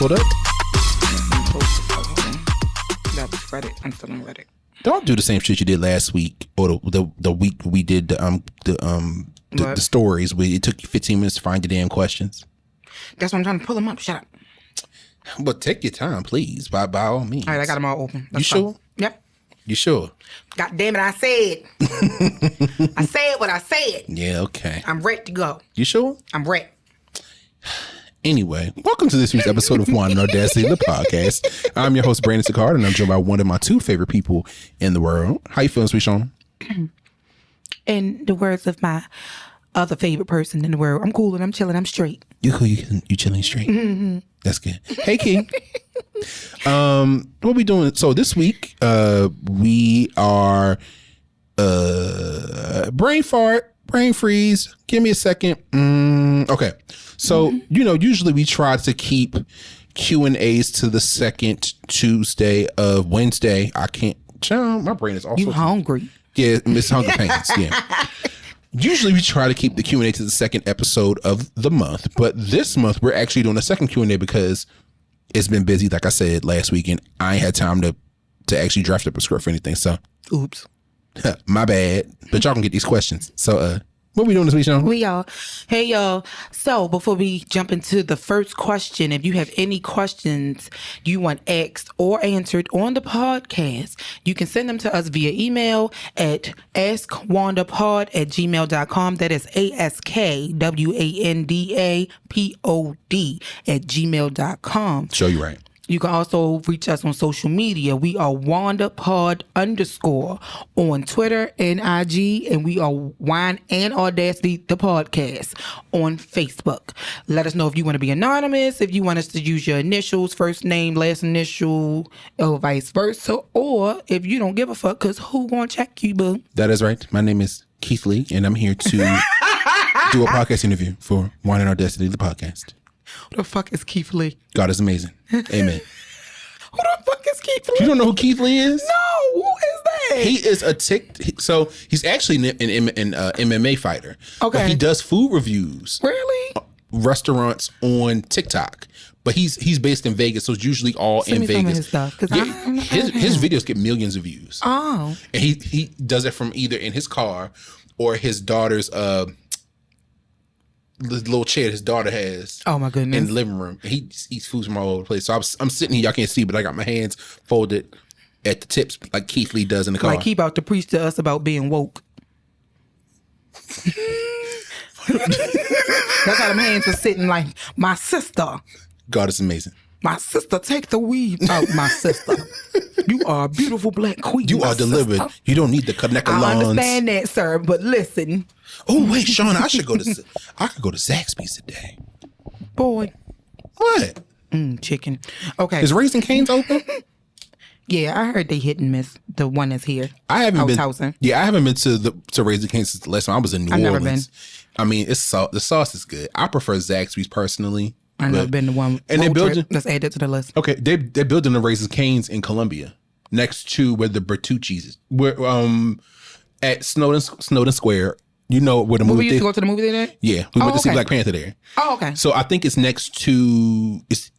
Hold up. That's Reddit. I'm still on Reddit. Don't do the same shit you did last week or the week we did the stories where it took you 15 minutes to find the damn questions. That's why I'm trying to pull them up. Shut up. But take your time, please. By all means. All right, I got them all open. You sure? Yep. You sure? God damn it, I said. I said what I said. Yeah, okay. I'm ready to go. You sure? I'm ready. Anyway, welcome to this week's episode of One and Audacity, the podcast. I'm your host, Brandon Shauna, and I'm joined by one of my two favorite people in the world. How you feeling, sweet Shauna? In the words of my other favorite person in the world, I'm cool and I'm chilling. I'm straight. You cool? You chilling straight? Mm-hmm. That's good. Hey, Key. What we doing? So this week, we are brain fart, brain freeze. Give me a second. Okay. So, usually we try to keep Q&As to the second Tuesday of Wednesday. I can't. Child, my brain is also. You hungry? Yeah, Miss Hunger Pains. Yeah. Usually we try to keep the Q&A to the second episode of the month, but this month we're actually doing a second Q&A because it's been busy, like I said last week, and I ain't had time to actually draft up a script for anything. So, oops, my bad. But y'all can get these questions. So, what we doing this week, Sean? Hey, y'all. So, before we jump into the first question, if you have any questions you want asked or answered on the podcast, you can send them to us via email at askwandapod@gmail.com. That is ASKWANDAPOD @gmail.com. Show you right. You can also reach us on social media. We are WandaPod_ on Twitter and IG, and we are Wine and Audacity, the podcast, on Facebook. Let us know if you want to be anonymous, if you want us to use your initials, first name, last initial, or vice versa, or if you don't give a fuck, because who gonna check you, boo? That is right. My name is Keith Lee, and I'm here to do a podcast interview for Wine and Audacity, the podcast. Who the fuck is Keith Lee? God is amazing. Amen. Who the fuck is Keith Lee? You don't know who Keith Lee is? No, who is that? He is so he's actually an MMA fighter. Okay. But he does food reviews. Really? Restaurants on TikTok. But he's based in Vegas, so it's usually all Send in me some of Vegas. his stuff, 'cause his videos get millions of views. Oh. And he does it from either in his car or his daughter's the little chair his daughter has. Oh my goodness! In the living room, and he eats food from all over the place. So I'm sitting here, y'all can't see, but I got my hands folded at the tips, like Keith Lee does in the car. Like he about to preach to us about being woke. That's how them hands were sitting. Like, my sister. God is amazing. My sister, take the weed out, my sister. You are a beautiful black queen. You are delivered. Sister. You don't need the connect I lawns. understand that, sir, but listen. Oh wait, Shauna, I could go to Zaxby's today. Boy. What? Chicken. Okay. Is Raising Cane's open? Yeah, I heard they hit and miss. The one that's here. I haven't been. Housing. Yeah, I haven't been to Raising Cane's since the last time I was in New Orleans. Never been. I mean, the sauce is good. I prefer Zaxby's personally. I've never been to one. And they're building. Let's add it to the list. Okay, they're building the Raising Cane's in Columbia, next to where the Bertucci's is. Where at Snowden Square. You know where the movie. We used to go to the movie theater? Yeah, we went to see Black Panther there. Oh, okay. So I think it's next to. It's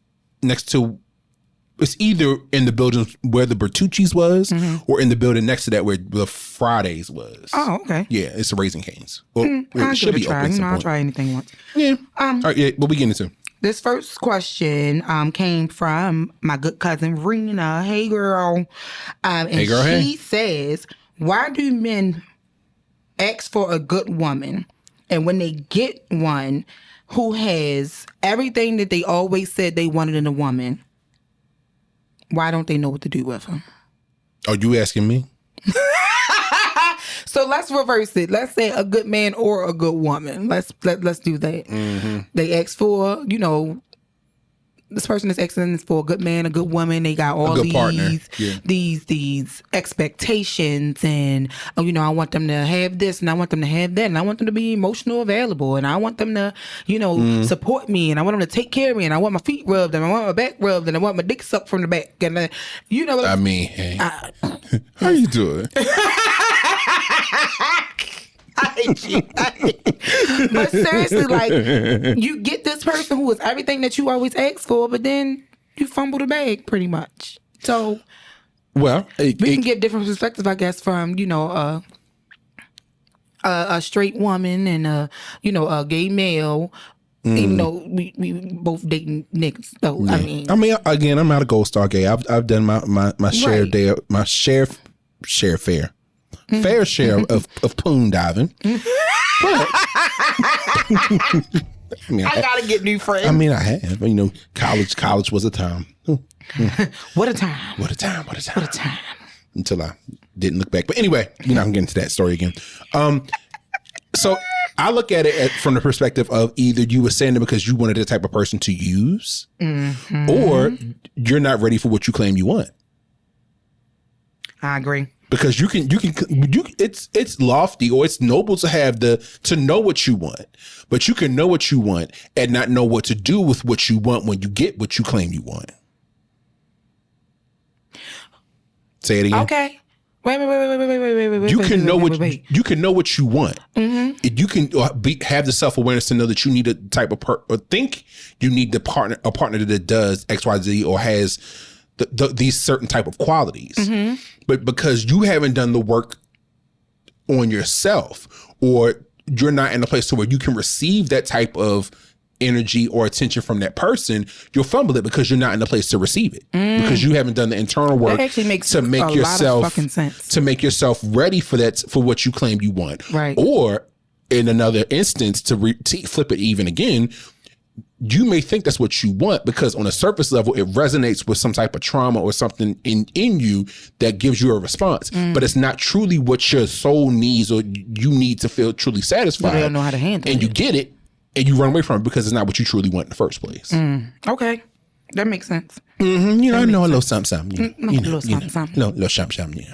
either in the building where the Bertucci's was, or in the building next to that where the Fridays was. Oh, okay. Yeah, it's a Raising Cane's. Well, I'll it should give it be a try. open. I'll try anything once. Yeah. All right. Yeah. What we getting into? This first question came from my good cousin Rena. Hey, girl. And hey, girl. She says, "Why do men ask for a good woman, and when they get one who has everything that they always said they wanted in a woman, why don't they know what to do with her?" Are you asking me? So let's reverse it. Let's say a good man or a good woman. Let's do that. Mm-hmm. They ask for, this person is asking for a good man, a good woman. They got all these expectations, and I want them to have this, and I want them to have that, and I want them to be emotional available, and I want them to, support me, and I want them to take care of me, and I want my feet rubbed, and I want my back rubbed, and I want my dick sucked from the back, and I mean, hey, how you doing? I hate you. But seriously, like, you get this person who is everything that you always ask for, but then fumble the bag pretty much. So, well, we can get different perspectives, I guess, from a straight woman and a gay male. Even though we both dating niggas, so yeah. I mean, again, I'm not a gold star gay. I've done my share fair share of poon diving. But I gotta get new friends. I mean, I have. College was a time. What a time! What a time! Until I didn't look back. But anyway, I can get into that story again. So I look at it from the perspective of either you were saying it because you wanted the type of person to use, or you're not ready for what you claim you want. I agree. Because it's lofty or it's noble to know what you want, but you can know what you want and not know what to do with what you want when you get what you claim you want. Say it again. Okay. Wait. You can know what you want. You can have the self-awareness to know that you need a type of or think you need a partner that does XYZ or has these certain type of qualities. But because you haven't done the work on yourself, or you're not in a place to where you can receive that type of energy or attention from that person, you'll fumble it because you're not in a place to receive it, because you haven't done the internal work to make yourself ready for what you claim you want. Right. Or in another instance, to flip it even again, you may think that's what you want because on a surface level, it resonates with some type of trauma or something in you that gives you a response, but it's not truly what your soul needs or you need to feel truly satisfied. They don't know how to handle it. And you get it and you run away from it because it's not what you truly want in the first place. Okay. That makes sense. I know a little something. Little something. Little something.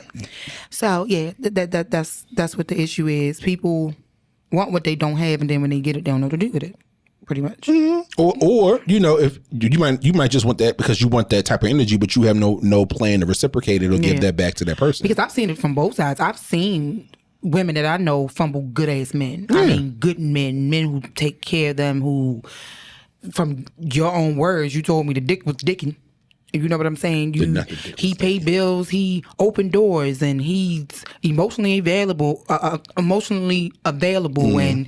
So yeah, that's what the issue is. People want what they don't have, and then when they get it, they don't know what to do with it. Pretty much. Or if you might just want that because you want that type of energy, but you have no plan to reciprocate it or give that back to that person. Because I've seen it from both sides. I've seen women that I know fumble good ass men. I mean, good men who take care of them, who, from your own words, you told me the dick was dicking. You know what I'm saying? He paid bills, he opened doors, and he's emotionally available, and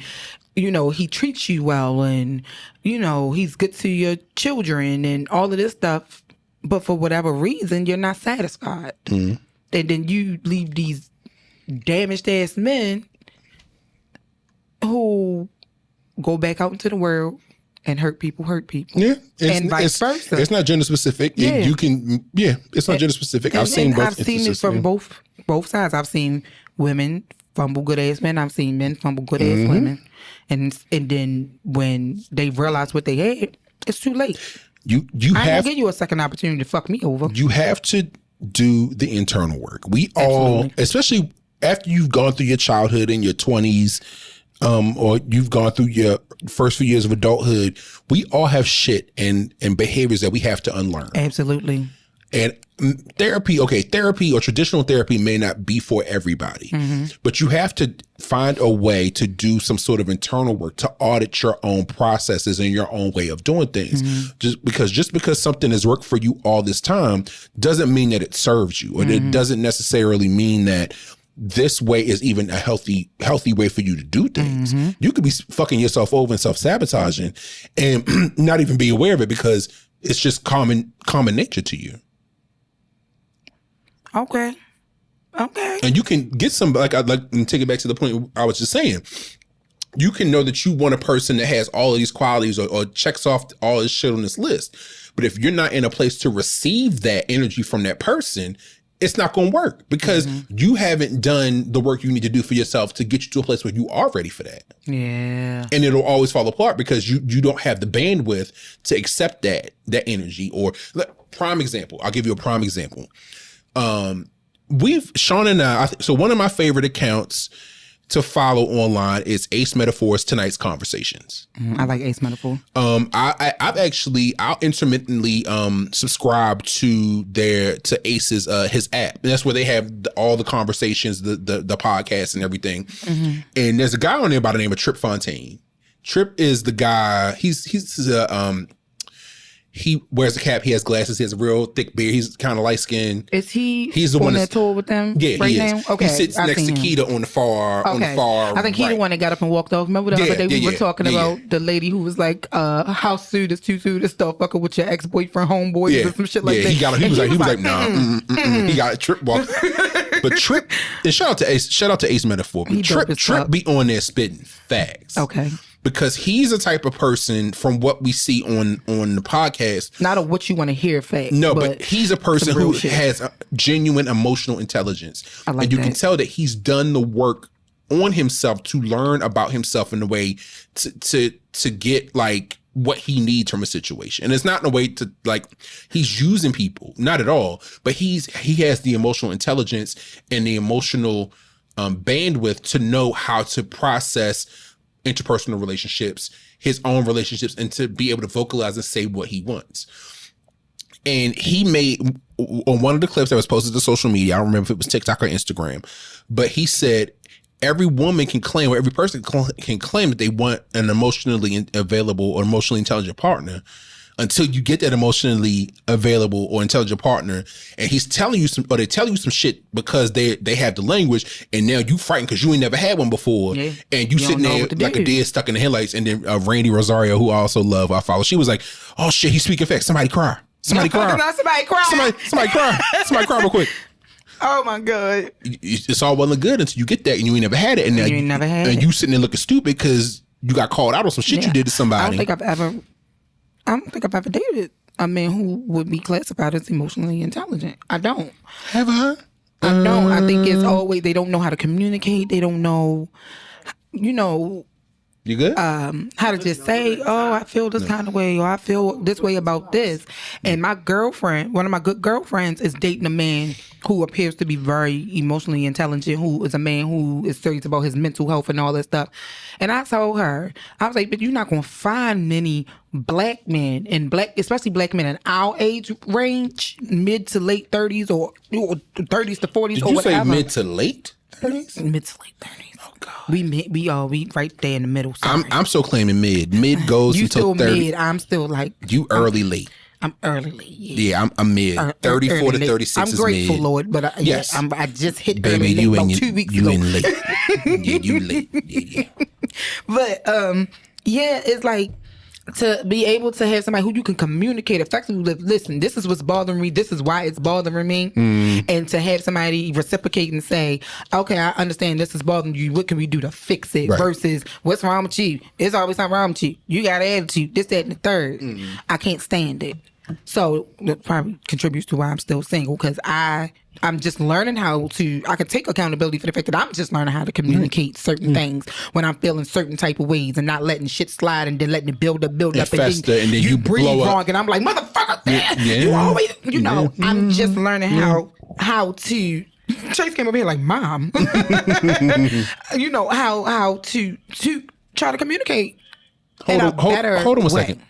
he treats you well, and he's good to your children and all of this stuff. But for whatever reason, you're not satisfied, and then you leave these damaged ass men who go back out into the world and hurt people. Yeah, and vice versa. It's not gender specific. Yeah. It's not gender specific. I've seen it from both sides. I've seen women fumble good ass men. I've seen men fumble good ass women, and then when they realize what they had, it's too late. I ain't gonna give you a second opportunity to fuck me over. You have to do the internal work. We all, especially after you've gone through your childhood in your 20s, or you've gone through your first few years of adulthood, we all have shit and behaviors that we have to unlearn. Absolutely. And therapy or traditional therapy may not be for everybody, but you have to find a way to do some sort of internal work to audit your own processes and your own way of doing things. Just because something has worked for you all this time doesn't mean that it serves you, or it doesn't necessarily mean that this way is even a healthy way for you to do things. You could be fucking yourself over and self-sabotaging and not even be aware of it because it's just common nature to you. Okay. And you can get some, and take it back to the point I was just saying. You can know that you want a person that has all of these qualities or checks off all this shit on this list. But if you're not in a place to receive that energy from that person, it's not going to work because you haven't done the work you need to do for yourself to get you to a place where you are ready for that. Yeah. And it'll always fall apart because you don't have the bandwidth to accept that energy. Or prime example, I'll give you a prime example. Shauna and I, so one of my favorite accounts to follow online is Ace Metaphor's Tonight's Conversations. I like Ace Metaphor. I'll intermittently subscribe to Ace's his app. And that's where they have all the conversations, the podcasts and everything. And there's a guy on there by the name of Trip Fontaine. Trip is the guy. He's He wears a cap. He has glasses. He has a real thick beard. He's kind of light skinned. Is he? He's the one that tour with them. Yeah, right he now? is. Okay, he sits next to Keita on the far. On the far. I think he's the one that got up and walked off. Remember the other day we were talking about the lady who was like, "House suit is too soon to start fucking with your ex boyfriend, homeboy, or some shit like that." He was like, nah. He got a Trip walk. But Trip, and shout out to Ace Metaphor. But Trip be on there spitting facts. Okay. Because he's the type of person, from what we see on the podcast, not a what you want to hear fact. No, but he's a person who has a genuine emotional intelligence. And you can tell that he's done the work on himself to learn about himself in a way to get like what he needs from a situation. And it's not in a way to like he's using people, not at all, but he has the emotional intelligence and the emotional bandwidth to know how to process interpersonal relationships, his own relationships, and to be able to vocalize and say what he wants. And he made, on one of the clips that was posted to social media, I don't remember if it was TikTok or Instagram, but he said every woman can claim, or every person can claim that they want an emotionally available or emotionally intelligent partner, until you get that emotionally available or intelligent partner, and he's telling you some, or they tell you some shit because they have the language, and now you frightened because you ain't never had one before, and you sitting there like a deer stuck in the headlights. And then Randy Rosario, who I also love, I follow, she was like, "Oh shit, he's speaking facts. Somebody cry. Somebody cry. Somebody cry. Somebody cry. Somebody cry real quick." Oh my God. It's all well and good until you get that and you ain't never had it, and now you ain't never had it, and you sitting there looking stupid because you got called out on some shit you did to somebody. I don't think I've ever dated a man who would be classified as emotionally intelligent. I don't. Have I? I don't. I think it's always, they don't know how to communicate. They don't know, You good? How to just say, "Oh, I feel this kind of way," or "I feel this way about this." And my girlfriend, one of my good girlfriends, is dating a man who appears to be very emotionally intelligent, who is a man who is serious about his mental health and all that stuff. And I told her, I was like, "But you're not going to find many black men, and especially black men in our age range, mid to late 30s or 30s to 40s or whatever." Did you say mid to late 30s? Mid to late 30s. Oh God. We right there in the middle. Sorry. I'm still claiming mid. Mid goes until 30. You still mid. I'm still like you early late. I'm early late. Yeah, I'm mid. 34 to 36 I'm is grateful, mid. Lord, but I just hit baby, early you late in about 2 weeks you ago. in late. Yeah, you late. Yeah. But it's like, to be able to have somebody who you can communicate effectively with, listen, this is what's bothering me, this is why it's bothering me, and to have somebody reciprocate and say, "Okay, I understand this is bothering you, what can we do to fix it?" Right. Versus, "What's wrong with you? It's always something wrong with you. You got an attitude, this, that, and the third." I can't stand it. So that probably contributes to why I'm still single, because I'm just learning I can take accountability for the fact that I'm just learning how to communicate certain things when I'm feeling certain type of ways, and not letting shit slide and then letting it build up fester, and then you breathe blow wrong up. And I'm like, "Motherfucker, you always, I'm just learning how to." Chase came over here like, "Mom," how to try to communicate. Hold on a second.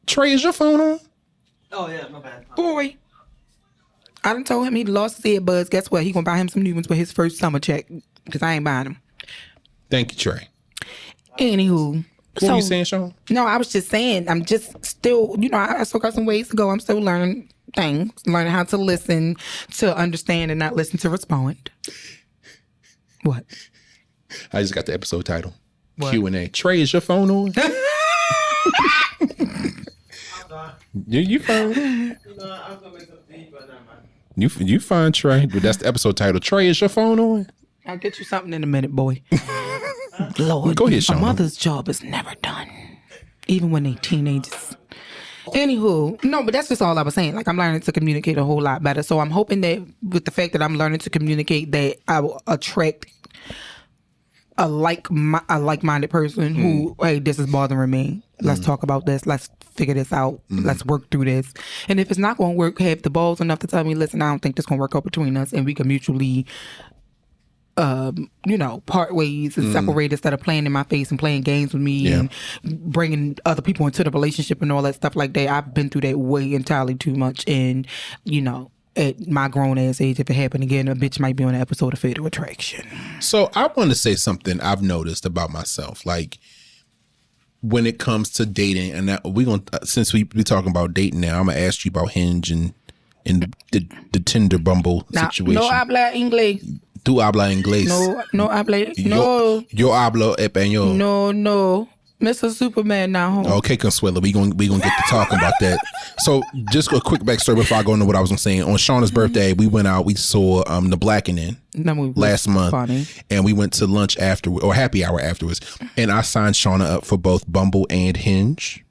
Trey, is your phone on? Oh yeah, my bad. Boy, I done told him he lost his earbuds. Guess what? He gonna buy him some new ones with his first summer check, because I ain't buying them. Thank you, Trey. Anywho. What were you saying, Sean? No, I was just saying, I'm just still, I still got some ways to go. I'm still learning things, learning how to listen, to understand, and not listen to respond. What? I just got the episode title. What? Q&A. Trey, is your phone on? You fine? I was gonna make some tea, but never mind. You fine, Trey? But that's the episode title. Trey, is your phone on? I'll get you something in a minute, boy. Lord, go ahead, Sean. A mother's job is never done, even when they teenagers. Anywho, no, but that's just all I was saying. Like, I'm learning to communicate a whole lot better. So I'm hoping that with the fact that I'm learning to communicate, that I will attract a like-minded person who, "Hey, this is bothering me. Let's talk about this. Let's figure this out. Let's work through this." And if it's not going to work, have the balls enough to tell me, "Listen, I don't think this going to work out between us," and we can mutually, part ways and separate, instead of playing in my face and playing games with me and bringing other people into the relationship and all that stuff like that. I've been through that way entirely too much, and at my grown ass age, if it happened again, a bitch might be on an episode of Fatal Attraction. So I want to say something I've noticed about myself. Like, when it comes to dating, and that we're gonna since we talking about dating now, I'm gonna ask you about Hinge and the Tinder Bumble situation. No habla inglés. Tú habla inglés. No habla. No. Yo hablo español. No. Mr. Superman now home. Okay, Consuelo, we gonna get to talking about that. So just a quick backstory before I go into what I was gonna say. On Shauna's birthday, we went out. We saw the Blackening last month, and we went to lunch after or happy hour afterwards. And I signed Shauna up for both Bumble and Hinge.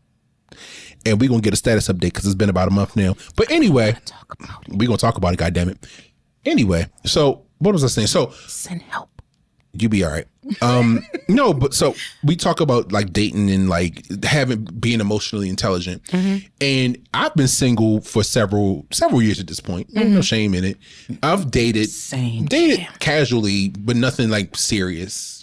And we're gonna get a status update because it's been about a month now. But anyway, we're gonna talk about it. God damn it. Anyway, so what was I saying? So send help. You be all right. No, but so we talk about like dating and like being emotionally intelligent. And I've been single for several years at this point. No shame in it. I've dated casually, but nothing like serious.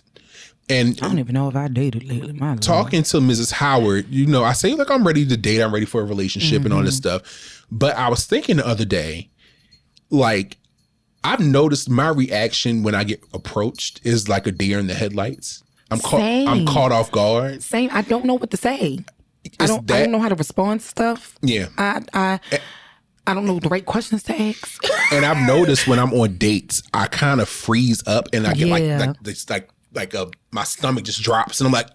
And I don't even know if I dated lately. Talking to Mrs. Howard, I say like I'm ready to date. I'm ready for a relationship and all this stuff. But I was thinking the other day, like, I've noticed my reaction when I get approached is like a deer in the headlights. I'm caught off guard. Same. I don't know what to say. I don't know how to respond to stuff. Yeah. I don't know the right questions to ask. And I've noticed when I'm on dates, I kind of freeze up and I get like my stomach just drops and I'm like,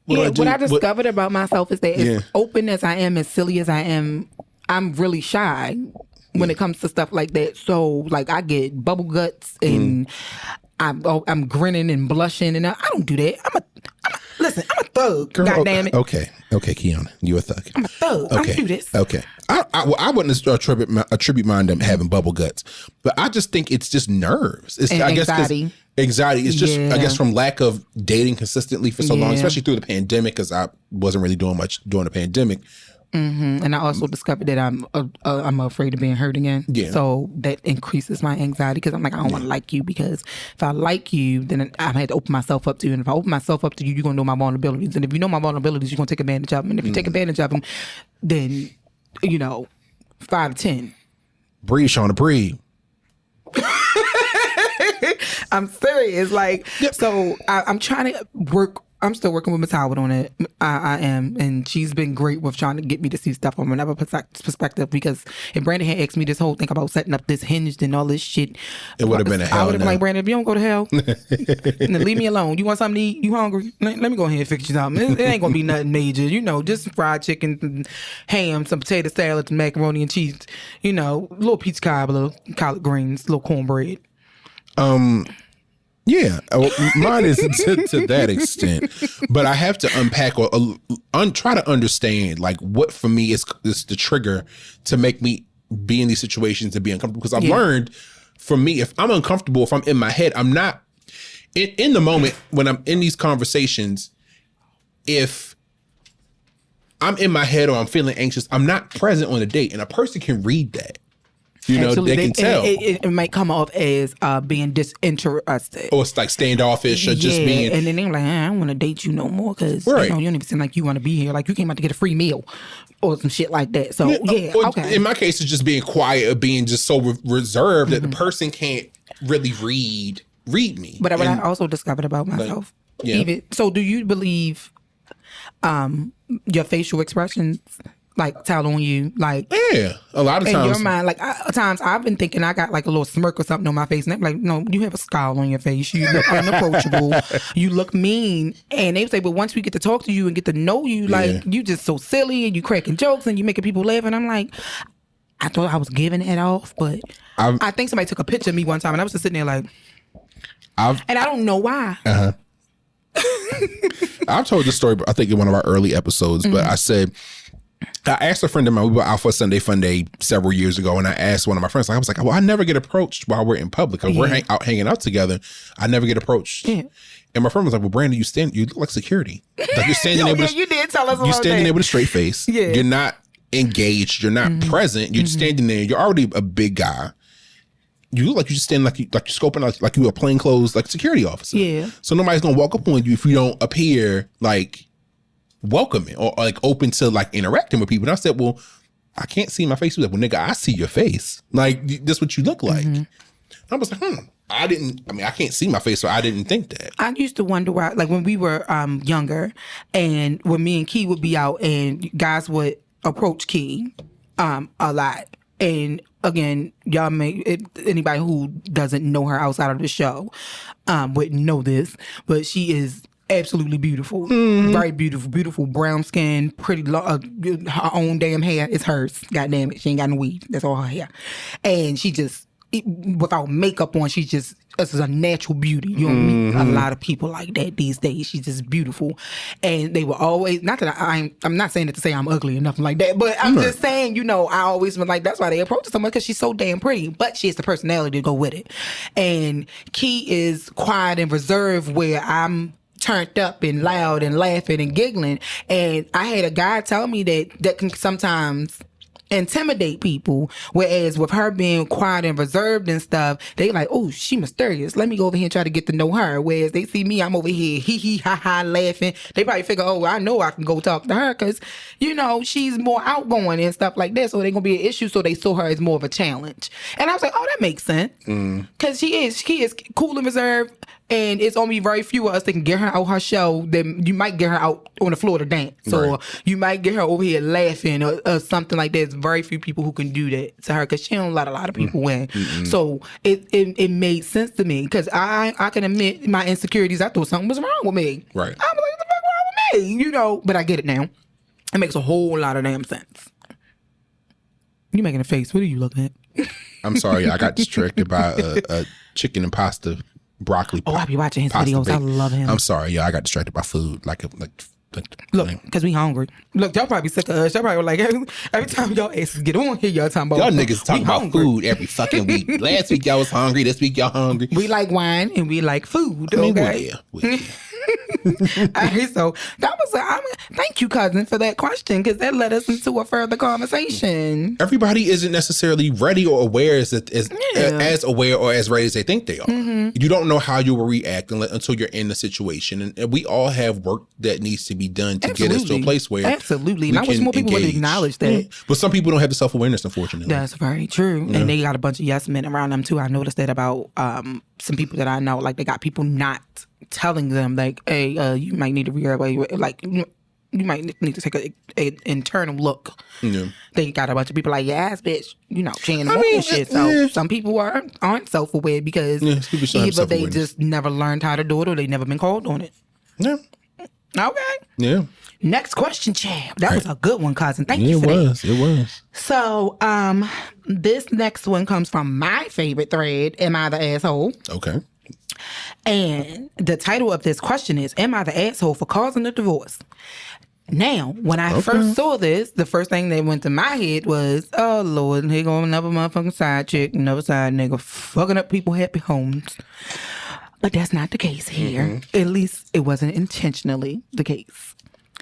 What I discovered about myself is that as open as I am, as silly as I am, I'm really shy when it comes to stuff like that. So like I get bubble guts and I'm grinning and blushing and I don't do that. I'm a thug. Girl, God damn it. Okay, Kiana, you a thug. I'm a thug. Okay. I can do this. Okay. I wouldn't attribute mine to having bubble guts, but I just think it's just nerves. It's anxiety. Anxiety. It's just I guess from lack of dating consistently for so long, especially through the pandemic, because I wasn't really doing much during the pandemic. And I also discovered that I'm afraid of being hurt again. Yeah. So that increases my anxiety because I'm like, I don't want to like you, because if I like you, then I had to open myself up to you. And if I open myself up to you, you're going to know my vulnerabilities. And if you know my vulnerabilities, you're going to take advantage of them. And if you take advantage of them, then, 5 to 10. Breathe, Shauna, breathe. I'm serious. Like, so I'm trying to work. I'm still working with Miss Howard on it. I am. And she's been great with trying to get me to see stuff from another perspective, because if Brandon had asked me this whole thing about setting up this Hinged and all this shit, it would have been a hell. I would have been like, Brandon, if you don't go to hell, then leave me alone. You want something to eat? You hungry? Let me go ahead and fix you something. It ain't going to be nothing major. Just fried chicken, and ham, some potato salad, some macaroni and cheese, little peach cobbler, collard greens, little cornbread. Yeah, mine is to that extent, but I have to unpack or try to understand like what for me is the trigger to make me be in these situations and be uncomfortable. Because I've learned, for me, if I'm uncomfortable, if I'm in my head, I'm not in the moment when I'm in these conversations. If I'm in my head or I'm feeling anxious, I'm not present on the date, and a person can read that. They can tell. It might come off as being disinterested. Or it's like standoffish or just being... And then they're like, I don't want to date you no more because you don't even seem like you want to be here. Like you came out to get a free meal or some shit like that. So, okay. In my case, it's just being quiet or being just so reserved that the person can't really read me. But what I also discovered about myself... So do you believe your facial expressions... like tell on you, like a lot of times in your mind, like at times I've been thinking I got like a little smirk or something on my face, and I'm like, no, you have a scowl on your face, you look unapproachable, you look mean, and they say, but once we get to talk to you and get to know you, like you just so silly and you cracking jokes and you making people laugh, and I'm like, I thought I was giving it off, but I think somebody took a picture of me one time and I was just sitting there like, and I don't know why. I've told this story, I think in one of our early episodes, but I asked a friend of mine, we were out for a Sunday Fun Day several years ago, and I asked one of my friends, I was like, well, I never get approached while we're in public. We're hanging out together. I never get approached. Yeah. And my friend was like, well, Brandon, you look like security. Like you're standing there with you did tell us you're standing there with a straight face. Yeah. You're not engaged. You're not present. You're standing there. You're already a big guy. You look like you just stand like you're scoping like you're a plainclothes like security officer. Yeah. So nobody's gonna walk up on you if you don't appear like welcoming or like open to like interacting with people. And I said, well, I can't see my face. He was like, well, nigga, I see your face. Like, that's what you look like. I was like, I can't see my face, so I didn't think that. I used to wonder why, like when we were younger, and when me and Key would be out, and guys would approach Key a lot. And again, y'all anybody who doesn't know her outside of the show wouldn't know this, but she is absolutely beautiful, very beautiful brown skin, pretty her own damn hair is hers. God damn it, she ain't got no weave. That's all her hair, and she just without makeup on, she's just this is a natural beauty. You don't meet a lot of people like that these days. She's just beautiful, and they were always not that I'm not saying it to say I'm ugly or nothing like that, but I'm just saying, I always been like that's why they approach someone because she's so damn pretty, but she has the personality to go with it. And Key is quiet and reserved, where I'm turned up and loud and laughing and giggling. And I had a guy tell me that can sometimes intimidate people, whereas with her being quiet and reserved and stuff, they like, oh, she mysterious, let me go over here and try to get to know her. Whereas they see me, I'm over here hee ha ha laughing, they probably figure, oh, I know I can go talk to her because she's more outgoing and stuff like that, so they're gonna be an issue, so they saw her as more of a challenge. And I was like, oh, that makes sense, because she is cool and reserved, and it's only very few of us that can get her out her show. Then you might get her out on the floor to dance, or you might get her over here laughing or something like that. There's very few people who can do that to her because she don't let a lot of people win. So it made sense to me because I can admit my insecurities. I thought something was wrong with me. Right. I was like, what the fuck wrong with me? But I get it now. It makes a whole lot of damn sense. You making a face? What are you looking at? I'm sorry, I got distracted by a chicken and pasta. Broccoli. I be watching his videos. I love him. I'm sorry, I got distracted by food. Look, because we hungry. Look, y'all probably sick of us. Y'all probably like every time y'all asses get on here, y'all talking about y'all niggas talking about food every fucking week. Last week y'all was hungry. This week y'all hungry. We like wine and we like food. Okay. So that was thank you, cousin, for that question, because that led us into a further conversation. Everybody isn't necessarily ready or aware as aware or as ready as they think they are. You don't know how you will react until you're in the situation, and we all have work that needs to be done to get us to a place where and I wish more people would acknowledge that. But some people don't have the self-awareness, unfortunately. That's very true. And they got a bunch of yes men around them too. I noticed that about some people that I know, like they got people not telling them like, hey, you might need to reevaluate, like you might need to take an internal look. Yeah. They got a bunch of people like, yes, bitch, she ain't the shit. So some people aren't self-aware because either they just never learned how to do it or they never been called on it. Yeah. Okay. Yeah. Next question, champ. That was a good one, cousin. Thank you for that. It was. So, this next one comes from my favorite thread, Am I the Asshole? Okay. And the title of this question is, Am I the asshole for causing a divorce? Now, when I first saw this, the first thing that went to my head was, oh, Lord, here go another motherfucking side chick, another side nigga, fucking up people's happy homes. But that's not the case here. At least it wasn't intentionally the case.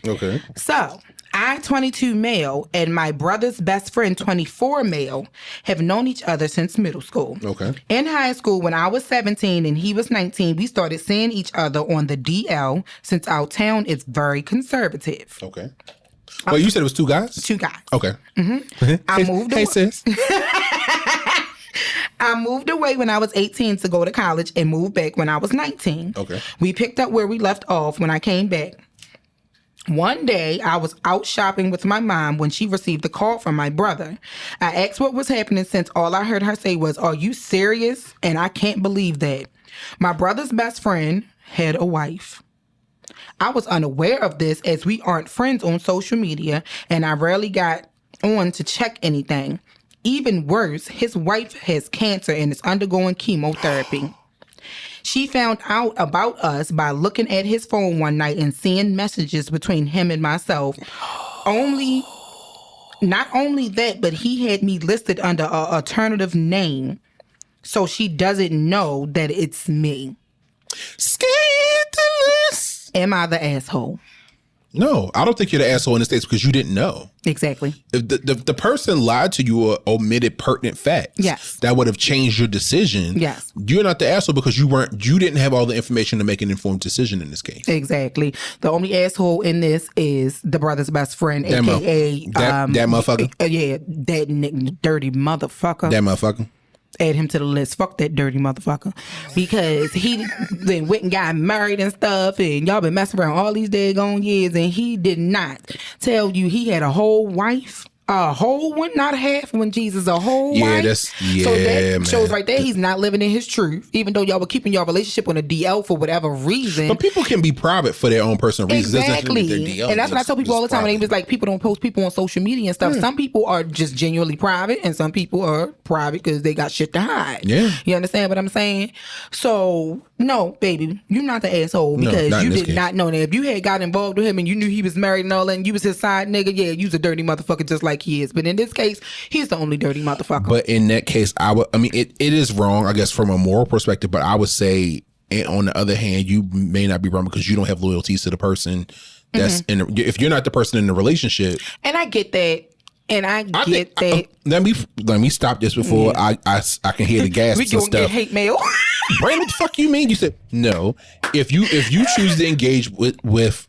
Okay. So, I, 22 male, and my brother's best friend, 24 male, have known each other since middle school. Okay. In high school, when I was 17 and he was 19, we started seeing each other on the DL since our town is very conservative. Okay. Well, you said it was two guys? Two guys. Okay. I moved away. Hey, sis. I moved away when I was 18 to go to college and moved back when I was 19. Okay. We picked up where we left off when I came back. One day, I was out shopping with my mom when she received a call from my brother. I asked what was happening since all I heard her say was, "Are you serious?" And I can't believe that. My brother's best friend had a wife. I was unaware of this as we aren't friends on social media and I rarely got on to check anything. Even worse, his wife has cancer and is undergoing chemotherapy. She found out about us by looking at his phone one night and seeing messages between him and myself. Not only that, but he had me listed under an alternative name. So she doesn't know that it's me. Scandalous. Am I the asshole? No, I don't think you're the asshole in this case because you didn't know. Exactly. If the person lied to you or omitted pertinent facts, yes, that would have changed your decision. Yes. You're not the asshole because you didn't have all the information to make an informed decision in this case. Exactly. The only asshole in this is the brother's best friend, aka that motherfucker. Yeah, that dirty motherfucker. That motherfucker. add him to the list. Fuck that dirty motherfucker. Because he then went and got married and stuff, and y'all been messing around all these daggone years, and he did not tell you he had a whole wife. A whole one, not a half one, Jesus, a whole wife. So that shows right there he's not living in his truth, even though y'all were keeping your relationship on a DL for whatever reason. But people can be private for their own personal reasons. Exactly. DL, and that's what I tell people all the time. And they was like, people don't post people on social media and stuff. Some people are just genuinely private, and some people are private because they got shit to hide. Yeah. You understand what I'm saying? So, no, baby, you're not the asshole because you did not know that. If you had got involved with him and you knew he was married and all that, and you was his side nigga, yeah, you's a dirty motherfucker just like he is. But in this case, he's the only dirty motherfucker. But in that case, it is wrong, I guess, from a moral perspective, but I would say, and on the other hand, you may not be wrong because you don't have loyalties to the person that's if you're not the person in the relationship. And I get that. And I get that. Let me stop this before I can hear the gas and stuff. We gonna get hate mail. Brandon, what the fuck you mean? You said no. If you choose to engage with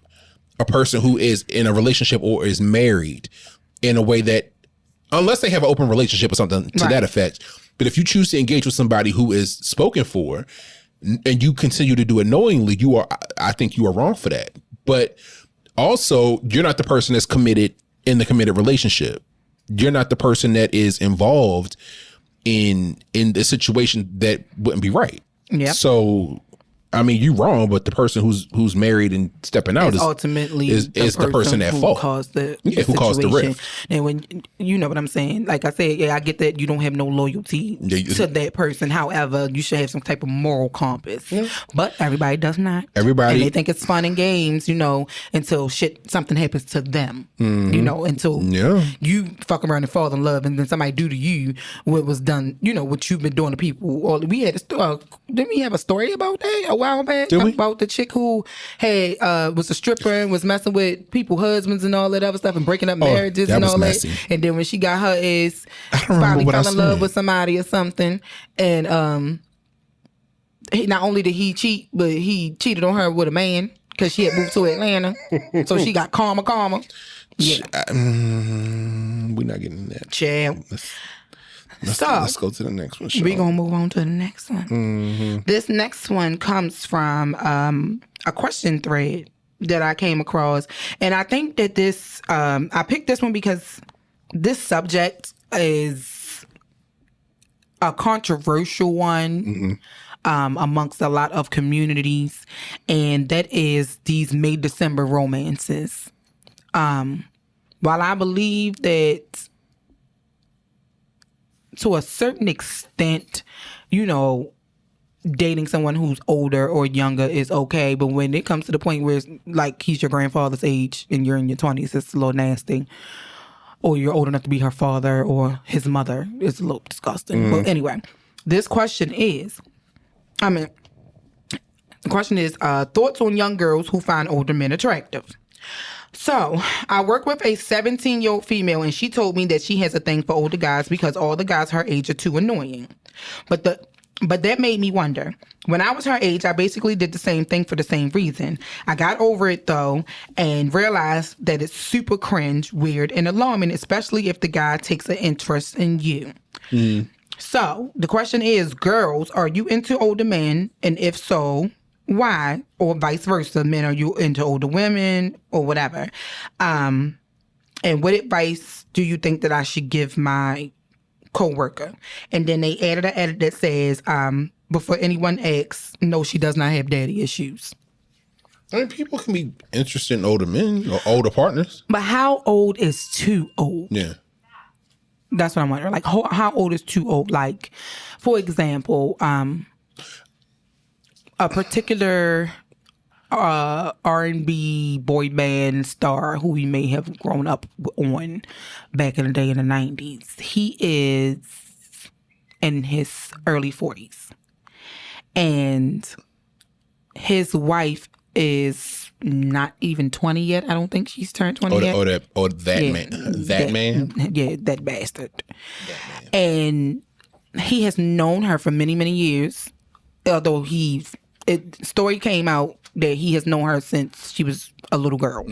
a person who is in a relationship or is married in a way that, unless they have an open relationship or something to that effect, but if you choose to engage with somebody who is spoken for and you continue to do it knowingly, I think you are wrong for that. But also, you're not the person that's committed in the committed relationship. You're not the person that is involved in the situation that wouldn't be right. Yeah. So, I mean, you're wrong, but the person who's married and stepping out is ultimately the person at fault. Caused the who caused the rift. And when you know what I'm saying, like I said, I get that you don't have no loyalty to that person. However, you should have some type of moral compass. Yeah. But everybody does not. And they think it's fun and games, until something happens to them. Until you fuck around and fall in love, and then somebody do to you what was done. What you've been doing to people. Or we had didn't we have a story about that a while back about the chick who had was a stripper and was messing with people's husbands and all that other stuff and breaking up marriages and all that. And then when she got her ass, finally fell in love with somebody or something, and not only did he cheat, but he cheated on her with a man because she had moved to Atlanta, so she got karma. Yeah, we're not getting that. Champ. Let's go to the next one. We're going to move on to the next one. Mm-hmm. This next one comes from a question thread that I came across. And I think that this, I picked this one because this subject is a controversial one amongst a lot of communities. And that is these May-December romances. While I believe that to a certain extent, dating someone who's older or younger is okay. But when it comes to the point where it's like he's your grandfather's age and you're in your 20s, it's a little nasty. Or you're old enough to be her father or his mother. It's a little disgusting. But anyway, this question is, the question is thoughts on young girls who find older men attractive. So, I work with a 17-year-old female, and she told me that she has a thing for older guys because all the guys her age are too annoying. But that made me wonder. When I was her age, I basically did the same thing for the same reason. I got over it, though, and realized that it's super cringe, weird, and alarming, especially if the guy takes an interest in you. So, the question is, girls, are you into older men? And if so, why? Or vice versa, men, are you into older women or whatever? And what advice do you think that I should give my coworker? And then they added an edit that says, before anyone asks, no, she does not have daddy issues. I mean, people can be interested in older men or older partners. But how old is too old? Yeah. That's what I'm wondering. Like, how old is too old? Like, for example, a particular R&B boy band star who we may have grown up on back in the day in the 90s. He is in his early 40s. And his wife is not even 20 yet. I don't think she's turned 20 yet. That man? Yeah, that bastard. And he has known her for many, many years. Although story came out that he has known her since she was a little girl.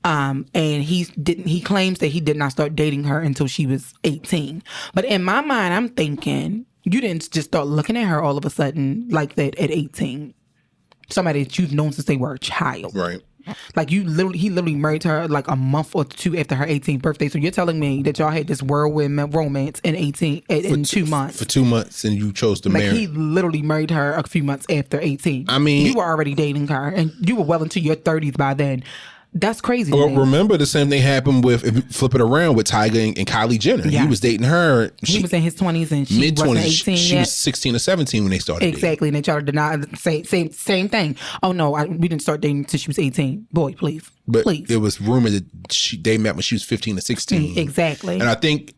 And he claims that he did not start dating her until she was 18. But in my mind, I'm thinking, You didn't just start looking at her all of a sudden like that at 18. Somebody that you've known since they were a child. Right. Like he literally married her like a month or two after her 18th birthday. So you're telling me that y'all had this whirlwind romance in 2 months. For 2 months, and you chose to marry. He literally married her a few months after 18. I mean, you were already dating her, and you were well into your 30s by then. That's crazy. Well, remember the same thing happened with, if you flip it around, with Tyga and Kylie Jenner. Yes. He was dating her. He was in his 20s and she mid-20s. wasn't 18 She yet. was 16 or 17 when they started Exactly. And they tried to deny the same thing. Oh, no, we didn't start dating until she was 18. Boy, please. But please. it was rumored that they met when she was 15 or 16. Exactly. And I think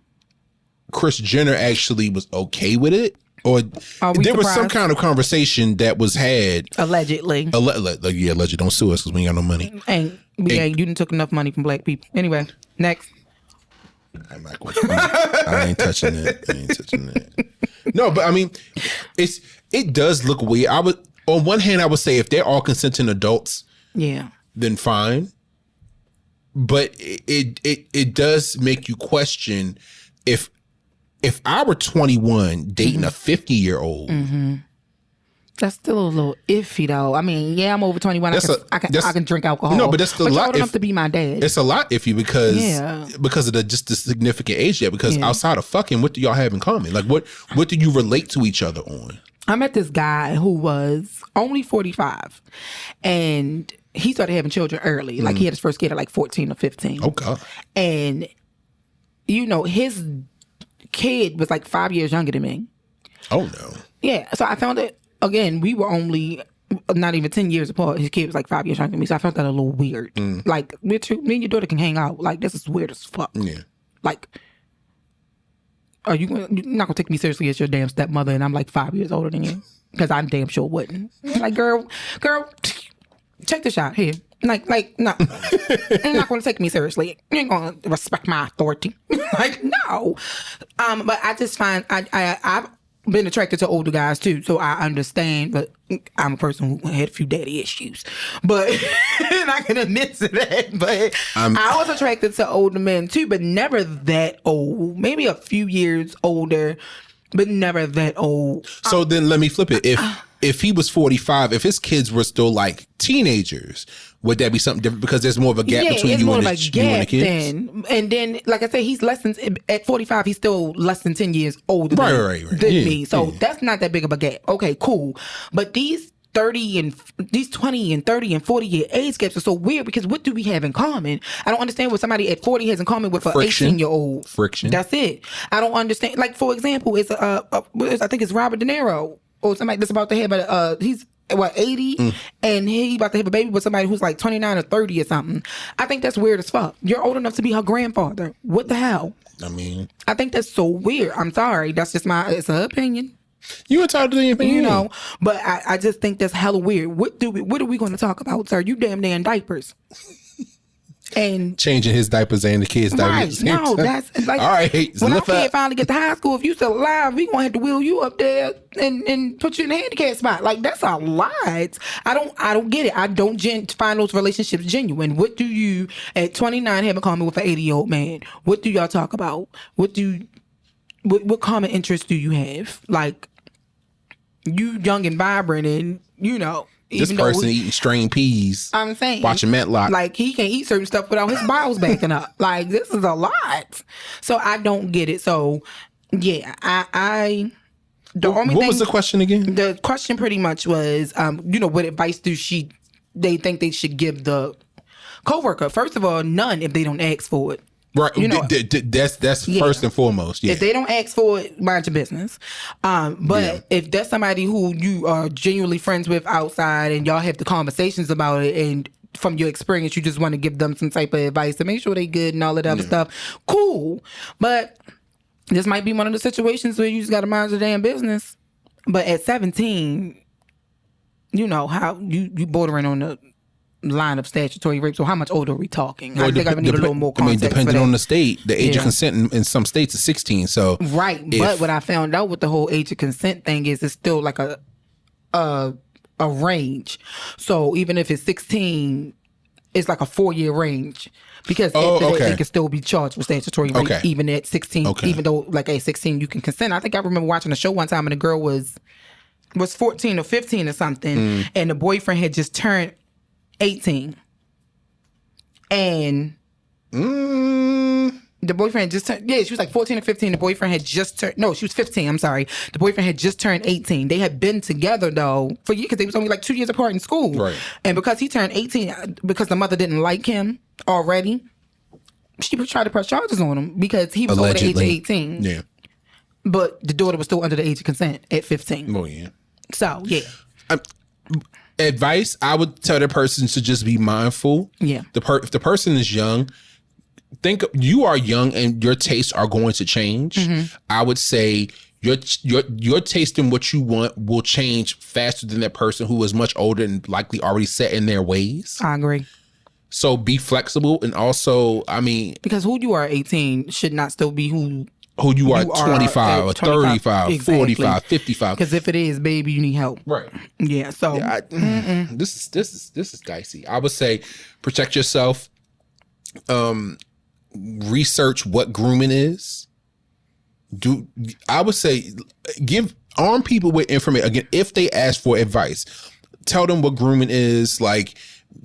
Kris Jenner actually was okay with it. Or there was some kind of conversation that was had. Allegedly. Allegedly. Don't sue us because we ain't got no money. And you didn't took enough money from black people. Anyway, next. I ain't touching it. No, but I mean, it does look weird. On one hand, I would say if they're all consenting adults, then fine. But it does make you question if I were 21 dating a 50-year-old. Mm-hmm. That's still a little iffy, though. I mean, I'm over 21. I can drink alcohol. No, but that's still a lot. Old enough to be my dad. It's a lot iffy because of the significant age yet. Because outside of fucking, what do y'all have in common? Like, what do you relate to each other on? I met this guy who was only 45, and he started having children early. Like, he had his first kid at like 14 or 15. Oh, God. And, his kid was like 5 years younger than me. Oh, no. Yeah. So I found it, again, we were only not even 10 years apart. His kid was like 5 years younger than me. So I found that a little weird. Like, me and your daughter can hang out. Like, this is weird as fuck. Yeah. Like, you're not going to take me seriously as your damn stepmother and I'm like 5 years older than you? Because I damn sure wouldn't. Like, girl, check the shot here. Like, no. You're not going to take me seriously. You ain't going to respect my authority. Like, no. But I just find, I've been attracted to older guys too, so I understand, but I'm a person who had a few daddy issues. But, and I can admit to that, but I was attracted to older men too, but never that old. Maybe a few years older, but never that old. So then let me flip it. If he was 45, if his kids were still like teenagers, would that be something different? Because there's more of a gap between you and the kids. Then. And then, like I said, he's less than, at 45, he's still less than 10 years older than me. So that's not that big of a gap. Okay, cool. But these 20 and 30 and 40 year age gaps are so weird because what do we have in common? I don't understand what somebody at 40 has in common with an 18-year-old. Friction. That's it. I don't understand. Like, for example, it's I think it's Robert De Niro or somebody that's about to have he's 80 and he about to have a baby with somebody who's like 29 or 30 or something. I think that's weird as fuck. You're old enough to be her grandfather. What the hell? I mean, I think that's so weird. I'm sorry. That's just it's her opinion. You entitled to the opinion. But I just think that's hella weird. What are we going to talk about, sir? You damn diapers. And changing his diapers and the kids' diapers. Right. No, that's like, all right. When our kid finally get to high school, if you still alive, we gonna have to wheel you up there and put you in a handicap spot. Like, that's a lot. I don't get it. I don't find those relationships genuine. What do you at 29 have in common with an 80-year-old man? What do y'all talk about? What common interests do you have? Like, you young and vibrant, and this person eating strained peas. I'm saying, watching Matlock. Like, he can't eat certain stuff without his bowels backing up. Like, this is a lot. So I don't get it. So yeah, what was the question again? The question pretty much was, what advice they think they should give the coworker? First of all, none if they don't ask for it. Right, that's first and foremost. Yeah. If they don't ask for it, mind your business. But if that's somebody who you are genuinely friends with outside and y'all have the conversations about it, and from your experience you just want to give them some type of advice to make sure they good and all of that other stuff, cool. But this might be one of the situations where you just got to mind your damn business. But at 17, how you bordering on the line of statutory rape. So how much older are we talking? I think I need a little more context. Depending on the state, the age of consent in some states is 16. So but what I found out with the whole age of consent thing is it's still like a range. So even if it's 16 it's like a 4-year range. Because after that, they can still be charged with statutory rape, even at 16. Even though, like, at 16, you can consent. I think I remember watching a show one time, and the girl was 14 or 15 or something, and the boyfriend had just turned 18. And the boyfriend just turned, she was like 14 or 15. The boyfriend had just turned, no, she was 15, I'm sorry. The boyfriend had just turned 18. They had been together, though, for years, because they was only like 2 years apart in school. Right. And because he turned 18, because the mother didn't like him already, she tried to press charges on him because he was allegedly over the age of 18. Yeah. But the daughter was still under the age of consent at 15. Oh, yeah. So, yeah. Advice, I would tell the person to just be mindful. Yeah. If the person is young, you are young and your tastes are going to change. I would say your taste in what you want will change faster than that person who is much older and likely already set in their ways. I agree. So be flexible, and also, I mean, because who you are at 18 should not still be who you are at 25 or 35, exactly. 45, 55. Because if it is, baby, you need help. Right. Yeah. So this is dicey. I would say protect yourself. Research what grooming is. I would say arm people with information. Again, if they ask for advice, tell them what grooming is. Like,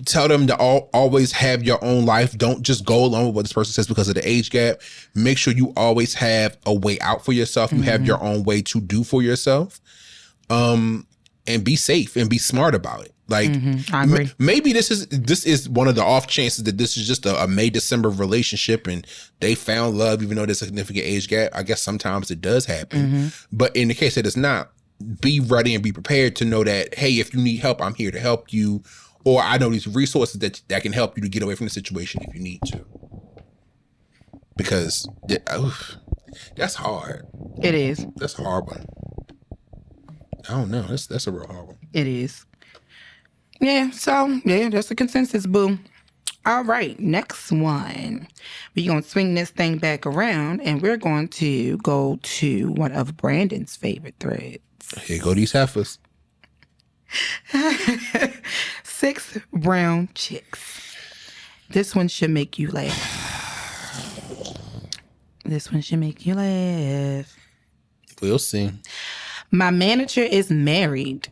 tell them to always have your own life. Don't just go along with what this person says because of the age gap. Make sure you always have a way out for yourself. You have your own way to do for yourself. And be safe and be smart about it. Like, I agree. Maybe this is one of the off chances that this is just a May-December relationship and they found love even though there's a significant age gap. I guess sometimes it does happen. But in the case that it's not, be ready and be prepared to know that, hey, if you need help, I'm here to help you. Or I know these resources that can help you to get away from the situation if you need to. Because that's hard. It is. That's a hard one. I don't know. That's a real hard one. It is. Yeah, so, that's the consensus, boo. All right, next one. We're going to swing this thing back around, and we're going to go to one of Brandon's favorite threads. Here go these heifers. 6 brown chicks. This one should make you laugh. This one should make you laugh. We'll see. My manager is married.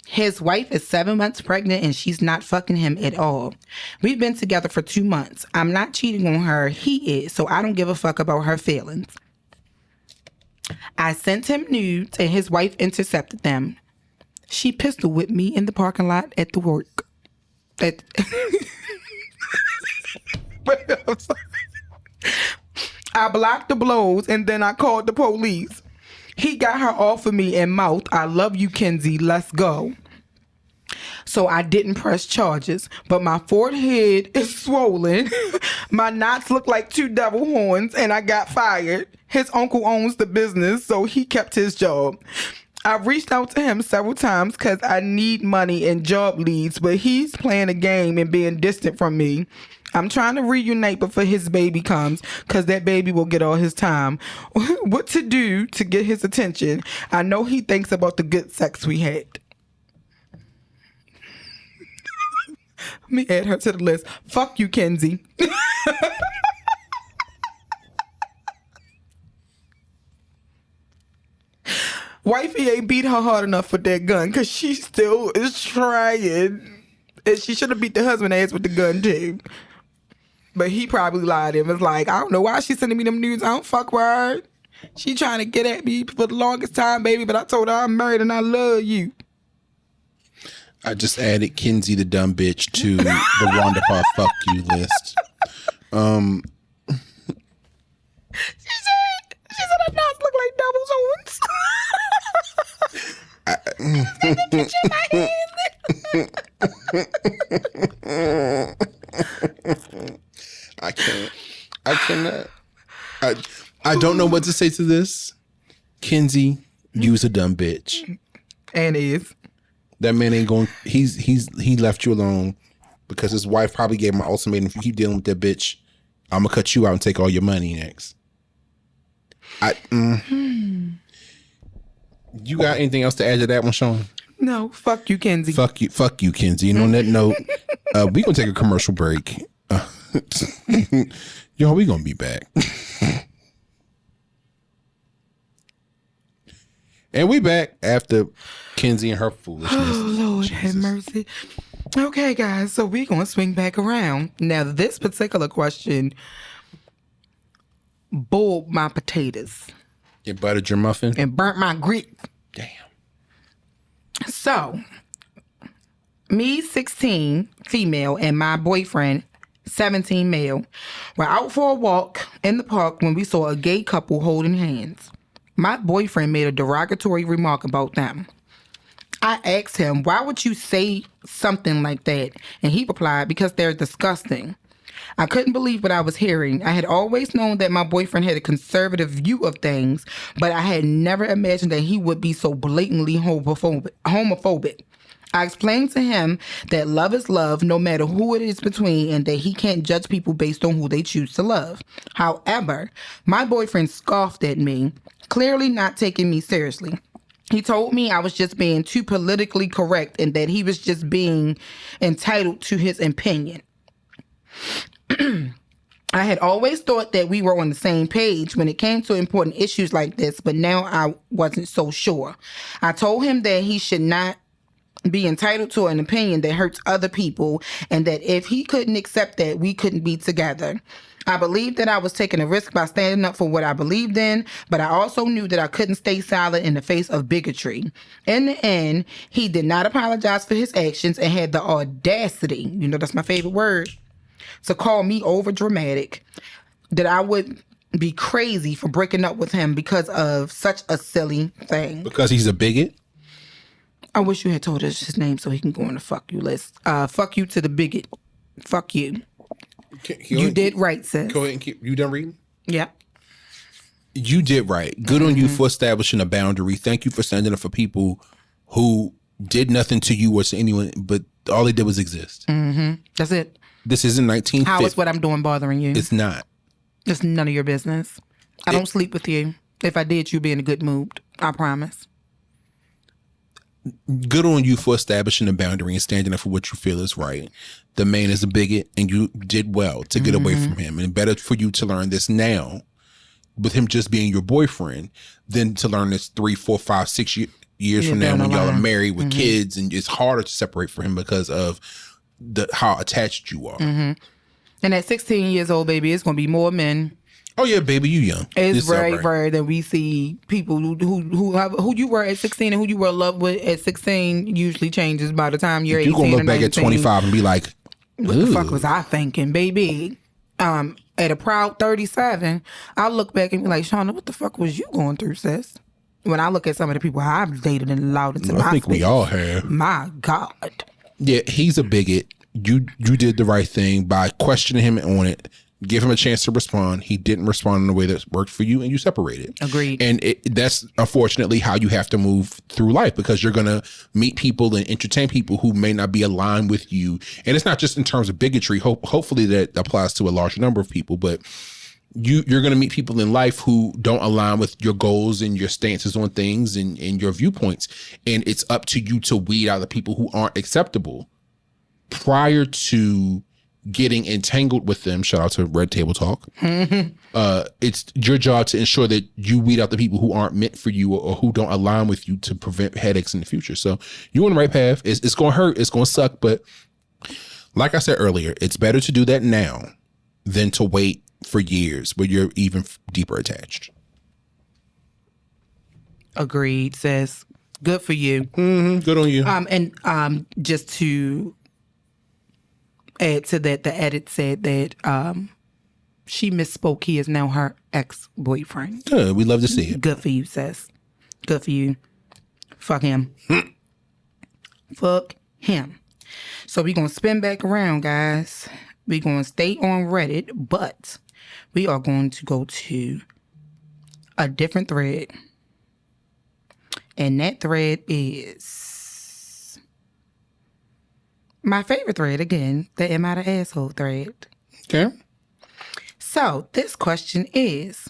His wife is 7 months pregnant and she's not fucking him at all. We've been together for 2 months. I'm not cheating on her. He is, so I don't give a fuck about her feelings. I sent him nudes and his wife intercepted them. She pistol whipped me in the parking lot at the work. I blocked the blows and then I called the police. He got her off of me and mouthed, "I love you, Kenzie. Let's go." So I didn't press charges, but my forehead is swollen. My knots look like 2 devil horns, and I got fired. His uncle owns the business, so he kept his job. I've reached out to him several times because I need money and job leads, but he's playing a game and being distant from me. I'm trying to reunite before his baby comes because that baby will get all his time. What to do to get his attention? I know he thinks about the good sex we had. Let me add her to the list. Fuck you, Kenzie. Wifey ain't beat her hard enough for that gun because she still is trying. And she should have beat the husband ass with the gun too. But he probably lied and was like, I don't know why she's sending me them nudes. I don't fuck with her. She trying to get at me for the longest time, baby. But I told her I'm married and I love you. I just added Kenzie the dumb bitch to the Wanda Parr fuck you list. She said her knots look like devil's horns. I cannot. I don't know what to say to this. Kenzie, you's a dumb bitch. And is. That man ain't going. He left you alone because his wife probably gave him an ultimatum. If you keep dealing with that bitch, I'm gonna cut you out and take all your money next. You got anything else to add to that one, Sean? No, fuck you, Kenzie. Fuck you, Kenzie. And on that note, We gonna take a commercial break. Y'all, we gonna be back. And we back after Kenzie and her foolishness. Oh, Lord, have mercy. Okay, guys, so we're going to swing back around. Now, this particular question boiled my potatoes. You buttered your muffin? And burnt my grits. Damn. So, me, 16, female, and my boyfriend, 17, male, were out for a walk in the park when we saw a gay couple holding hands. My boyfriend made a derogatory remark about them. I asked him, why would you say something like that? And he replied, because they're disgusting. I couldn't believe what I was hearing. I had always known that my boyfriend had a conservative view of things, but I had never imagined that he would be so blatantly homophobic. I explained to him that love is love no matter who it is between, and that he can't judge people based on who they choose to love. However, my boyfriend scoffed at me, clearly not taking me seriously. He told me I was just being too politically correct and that he was just being entitled to his opinion. I had always thought that we were on the same page when it came to important issues like this, but now I wasn't so sure. I told him that he should not be entitled to an opinion that hurts other people, and that if he couldn't accept that, we couldn't be together. I believed that I was taking a risk by standing up for what I believed in, but I also knew that I couldn't stay silent in the face of bigotry. In the end, he did not apologize for his actions and had the audacity, you know, that's my favorite word, to call me over dramatic, that I would be crazy for breaking up with him because of such a silly thing. Because he's a bigot? I wish you had told us his name so he can go on the fuck you list. Fuck you to the bigot. Fuck you. You did right, sis. Go ahead and keep. You done reading? Yep. You did right. Good on you for establishing a boundary. Thank you for standing up for people who did nothing to you or to anyone, but all they did was exist. That's it. This isn't 1950. How is what I'm doing bothering you? It's not. It's none of your business. I don't sleep with you. If I did, you'd be in a good mood. I promise. Good on you for establishing a boundary and standing up for what you feel is right. The man is a bigot, and you did well to get away from him. And better for you to learn this now, with him just being your boyfriend, than to learn this 3, 4, 5, 6 years from now when y'all are married with kids, and it's harder to separate from him because of how attached you are. And at 16 years old, baby, it's going to be more men. Oh yeah, baby, you young. It's very rare that we see people who you were at 16 and who you were in love with at 16 usually changes by the time you're 18 or 19. You're going to look back at 25 and be like, what the fuck was I thinking, baby? At a proud 37, I'll look back and be like, Shauna, what the fuck was you going through, sis? When I look at some of the people I've dated and allowed into my I think space, we all have. My God. Yeah, he's a bigot. You did the right thing by questioning him on it. Give him a chance to respond. He didn't respond in a way that worked for you, and you separated. Agreed. And that's unfortunately how you have to move through life, because you're going to meet people and entertain people who may not be aligned with you. And it's not just in terms of bigotry. Hopefully that applies to a larger number of people, but you're going to meet people in life who don't align with your goals and your stances on things and your viewpoints. And it's up to you to weed out the people who aren't acceptable prior to getting entangled with them. Shout out to Red Table Talk. It's your job to ensure that you weed out the people who aren't meant for you or who don't align with you to prevent headaches in the future. So you're on the right path. It's going to hurt. It's going to suck. But like I said earlier, it's better to do that now than to wait for years where you're even deeper attached. Agreed, sis. Good for you. Good on you. And just to add to that, the edit said that she misspoke. He is now her ex-boyfriend. Good. We love to see it. Good for you, sis. Good for you. Fuck him. Fuck him. So we're going to spin back around, guys. We're going to stay on Reddit, but we are going to go to a different thread. And that thread is my favorite thread, again, the Am I the Asshole thread. Okay. So this question is,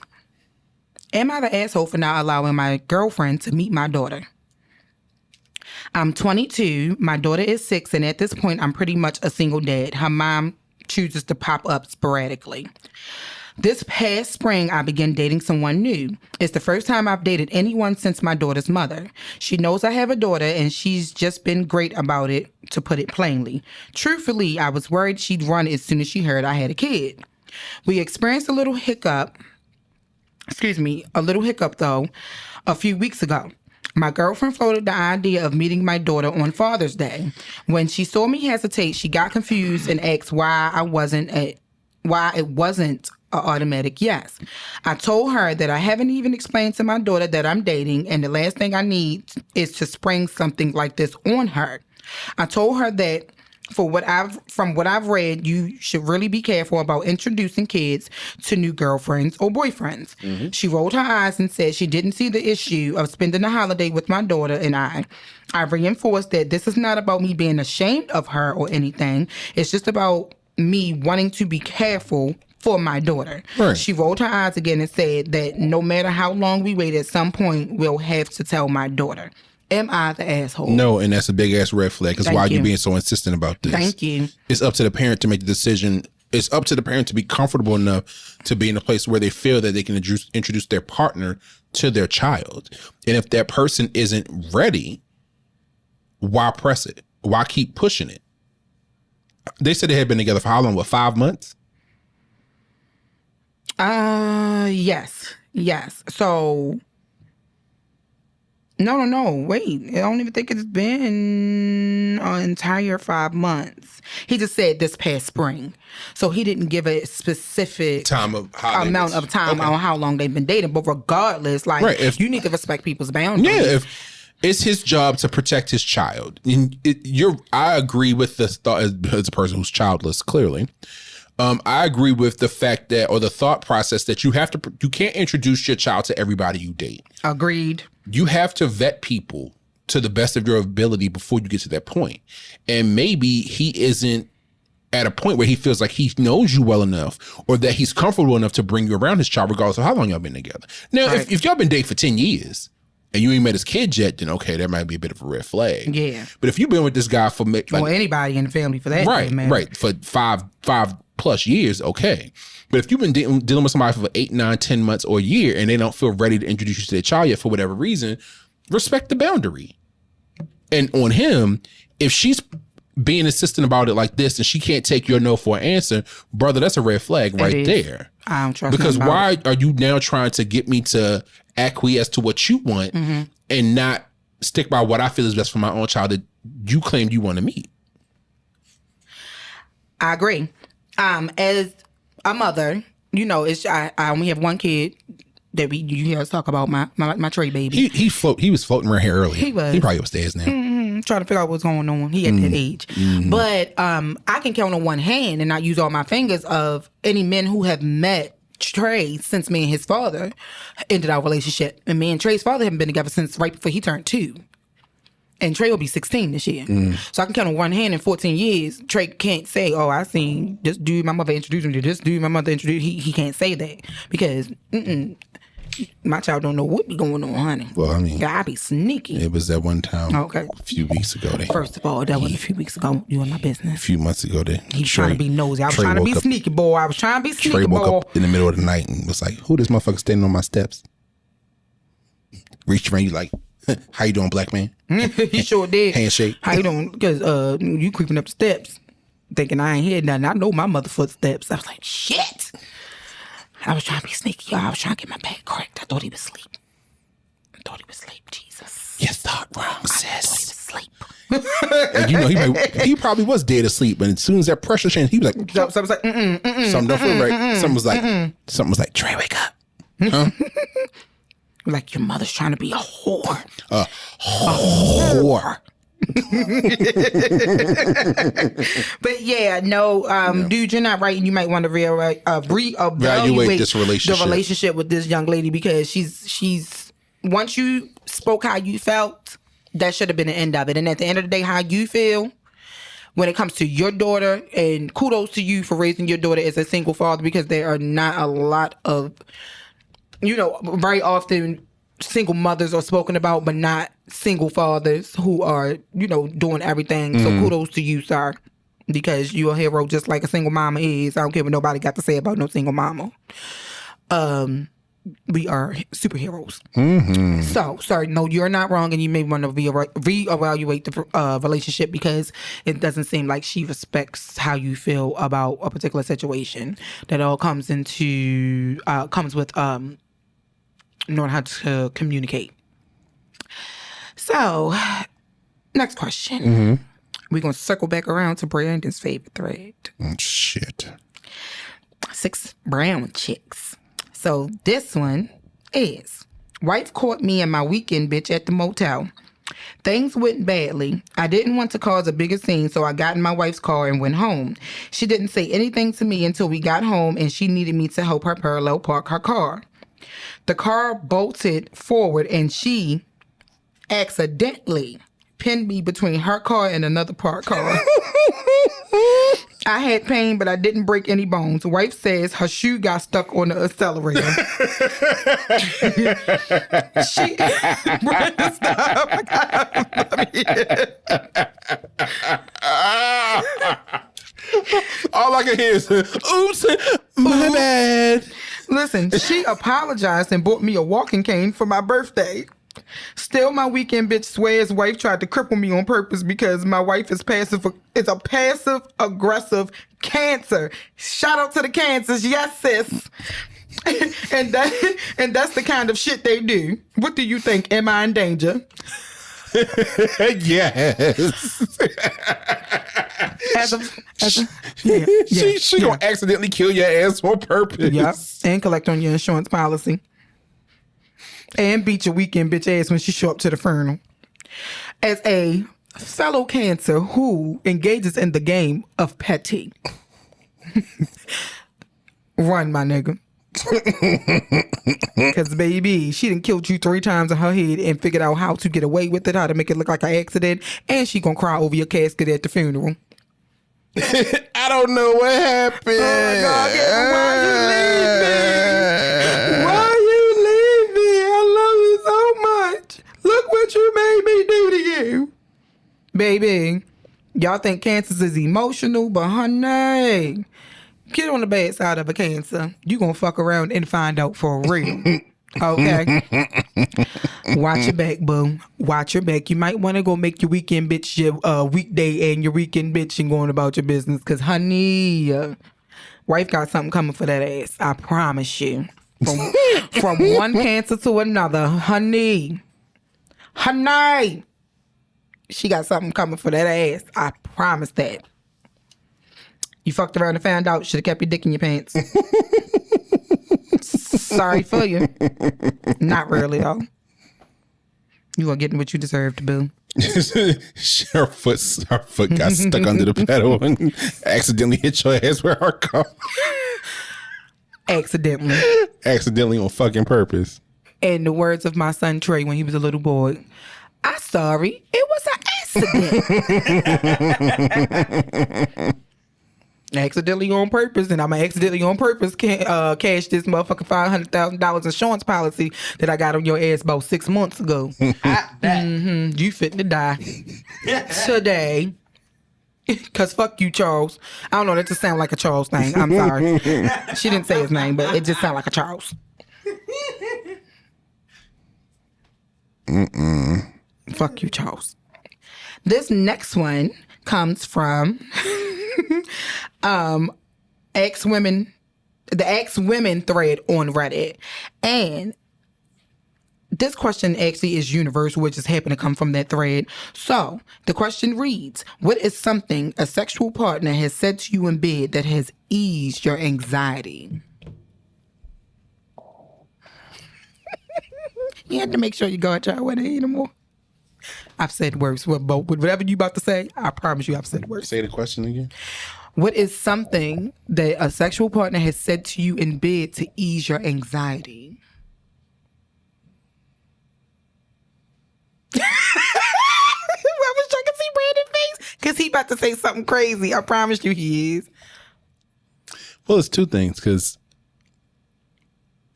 am I the asshole for not allowing my girlfriend to meet my daughter? I'm 22. My daughter is 6. And at this point, I'm pretty much a single dad. Her mom chooses to pop up sporadically. This past spring, I began dating someone new. It's the first time I've dated anyone since my daughter's mother. She knows I have a daughter, and she's just been great about it, to put it plainly. Truthfully, I was worried she'd run as soon as she heard I had a kid. We experienced a little hiccup, though, a few weeks ago. My girlfriend floated the idea of meeting my daughter on Father's Day. When she saw me hesitate, she got confused and asked why it wasn't an automatic yes. I told her that I haven't even explained to my daughter that I'm dating, and the last thing I need is to spring something like this on her. I told her that from what I've read, you should really be careful about introducing kids to new girlfriends or boyfriends. Mm-hmm. She rolled her eyes and said she didn't see the issue of spending the holiday with my daughter and I. I reinforced that this is not about me being ashamed of her or anything. It's just about me wanting to be careful for my daughter. Right. She rolled her eyes again and said that no matter how long we wait, at some point we'll have to tell my daughter. Am I the asshole? No, and that's a big ass red flag. Because why are you being so insistent about this? Thank you. It's up to the parent to make the decision. It's up to the parent to be comfortable enough to be in a place where they feel that they can introduce their partner to their child. And if that person isn't ready, why press it? Why keep pushing it? They said they had been together for how long? What, 5 months? Yes. So, no. Wait, I don't even think it's been an entire 5 months. He just said this past spring. So he didn't give a specific amount of time on how long they've been dating. But regardless, you need to respect people's boundaries. Yeah, it's his job to protect his child. I agree with the thought as a person who's childless, clearly. I agree with the fact that, or the thought process that you can't introduce your child to everybody you date. Agreed. You have to vet people to the best of your ability before you get to that point. And maybe he isn't at a point where he feels like he knows you well enough or that he's comfortable enough to bring you around his child regardless of how long y'all been together. Now, right. if y'all been dating for 10 years and you ain't met his kids yet, then okay, that might be a bit of a red flag. Yeah. But if you've been with this guy for or anybody in the family for that, right, for five plus years, okay. But if you've been dealing with somebody for 8, 9, 10 months or a year and they don't feel ready to introduce you to their child yet for whatever reason, respect the boundary. And on him, if she's being insistent about it like this and she can't take your no for an answer, brother, that's a red flag right there. I don't trust because why are you now trying to get me to acquiesce to what you want and not stick by what I feel is best for my own child that you claim you want to meet? I agree. As a mother, I only have one kid that you hear us talk about, my Trey baby. He was floating around here earlier. He was. He probably upstairs now. Trying to figure out what's going on. He at that age. But I can count on one hand and not use all my fingers of any men who have met Trey since me and his father ended our relationship. And me and Trey's father haven't been together since right before he turned 2. And Trey will be 16 this year. So I can count on one hand in 14 years. Trey can't say, oh, I seen this dude my mother introduced me to this dude my mother introduced. He can't say that because my child don't know what be going on, honey. Well, I mean, I be sneaky. It was that one time a few weeks ago. First of all, that was a few weeks ago. You in my business. A few months ago. He's trying to be nosy. I was trying to be sneaky, boy. Trey woke up in the middle of the night and was like, who this motherfucker standing on my steps? Reached around you like, how you doing, black man? He sure did. Handshake. How you doing? Because you creeping up the steps, thinking I ain't heard nothing. I know my mother footsteps. I was like, shit. I was trying to be sneaky, y'all. I was trying to get my back cracked. I thought he was asleep. Jesus. You thought wrong, sis. I thought he was asleep. And he probably was dead asleep, but as soon as that pressure changed, he was like, something was like, something don't feel right. Something was like, Trey, wake up. Huh? Like your mother's trying to be a whore. A whore. But yeah, no, dude, you're not right. You might want to reevaluate this relationship. The relationship with this young lady because she's once you spoke how you felt, that should have been the end of it. And at the end of the day, how you feel when it comes to your daughter, and kudos to you for raising your daughter as a single father because there are not a lot of, very often single mothers are spoken about, but not single fathers who are, doing everything. So kudos to you, sir, because you're a hero just like a single mama is. I don't care what nobody got to say about no single mama. We are superheroes. So, sorry, no, you're not wrong, and you may want to reevaluate the relationship because it doesn't seem like she respects how you feel about a particular situation. That all comes with knowing how to communicate. So, next question. We're gonna circle back around to Brandon's favorite thread. Shit. 6 brown chicks. So this one is, wife caught me and my weekend bitch at the motel. Things went badly. I didn't want to cause a bigger scene, so I got in my wife's car and went home. She didn't say anything to me until we got home, and she needed me to help her parallel park her car. The car bolted forward, and she accidentally pinned me between her car and another parked car. I had pain, but I didn't break any bones. Wife says her shoe got stuck on the accelerator. Brandon, stop. All I can hear is, oops, my bad. Listen, she apologized and bought me a walking cane for my birthday. Still, my weekend bitch swears wife tried to cripple me on purpose because my wife is a passive aggressive cancer. Shout out to the cancers, yes sis. and that's the kind of shit they do. What do you think? Am I in danger? Yes. She gonna accidentally kill your ass on purpose. Yep, and collect on your insurance policy. And beat your weekend bitch ass when she show up to the funeral. As a fellow cancer who engages in the game of petty. Run, my nigga. Because, baby, she done killed you 3 times in her head and figured out how to get away with it, how to make it look like an accident, and she gonna cry over your casket at the funeral. I don't know what happened. Oh, my God. Why you leave me? Why you leave me? I love you so much. Look what you made me do to you. Baby, y'all think cancers is emotional, but honey, get on the bad side of a cancer. You gonna fuck around and find out for real. Okay? Watch your back, boo. Watch your back. You might want to go make your weekend bitch your weekday and your weekend bitch and going about your business. Because, honey, wife got something coming for that ass. I promise you. From one cancer to another. Honey. She got something coming for that ass. I promise that. You fucked around and found out. Should have kept your dick in your pants. Sorry for you. Not really, though. You are getting what you deserved, boo. Her foot got stuck under the pedal and accidentally hit your ass with her car. Accidentally on fucking purpose. In the words of my son Trey when he was a little boy, I'm sorry, it was an accident. Accidentally on purpose, and I'm accidentally on purpose cash this motherfucking $500,000 insurance policy that I got on your ass about 6 months ago. You fitting to die today. Cause fuck you, Charles. I don't know, that just sound like a Charles thing. I'm sorry. She didn't say his name, but it just sound like a Charles. Fuck you, Charles. This next one comes from ex-women, the ex-women thread on Reddit. And this question actually is universal, which just happened to come from that thread. So the question reads, what is something a sexual partner has said to you in bed that has eased your anxiety? You had to make sure you go at y'all with it anymore. I've said worse. Whatever you about to say, I promise you I've said worse. Say the question again. What is something that a sexual partner has said to you in bed to ease your anxiety? I wish I could see Brandon's face because he about to say something crazy. I promise you he is. Well, it's 2 things because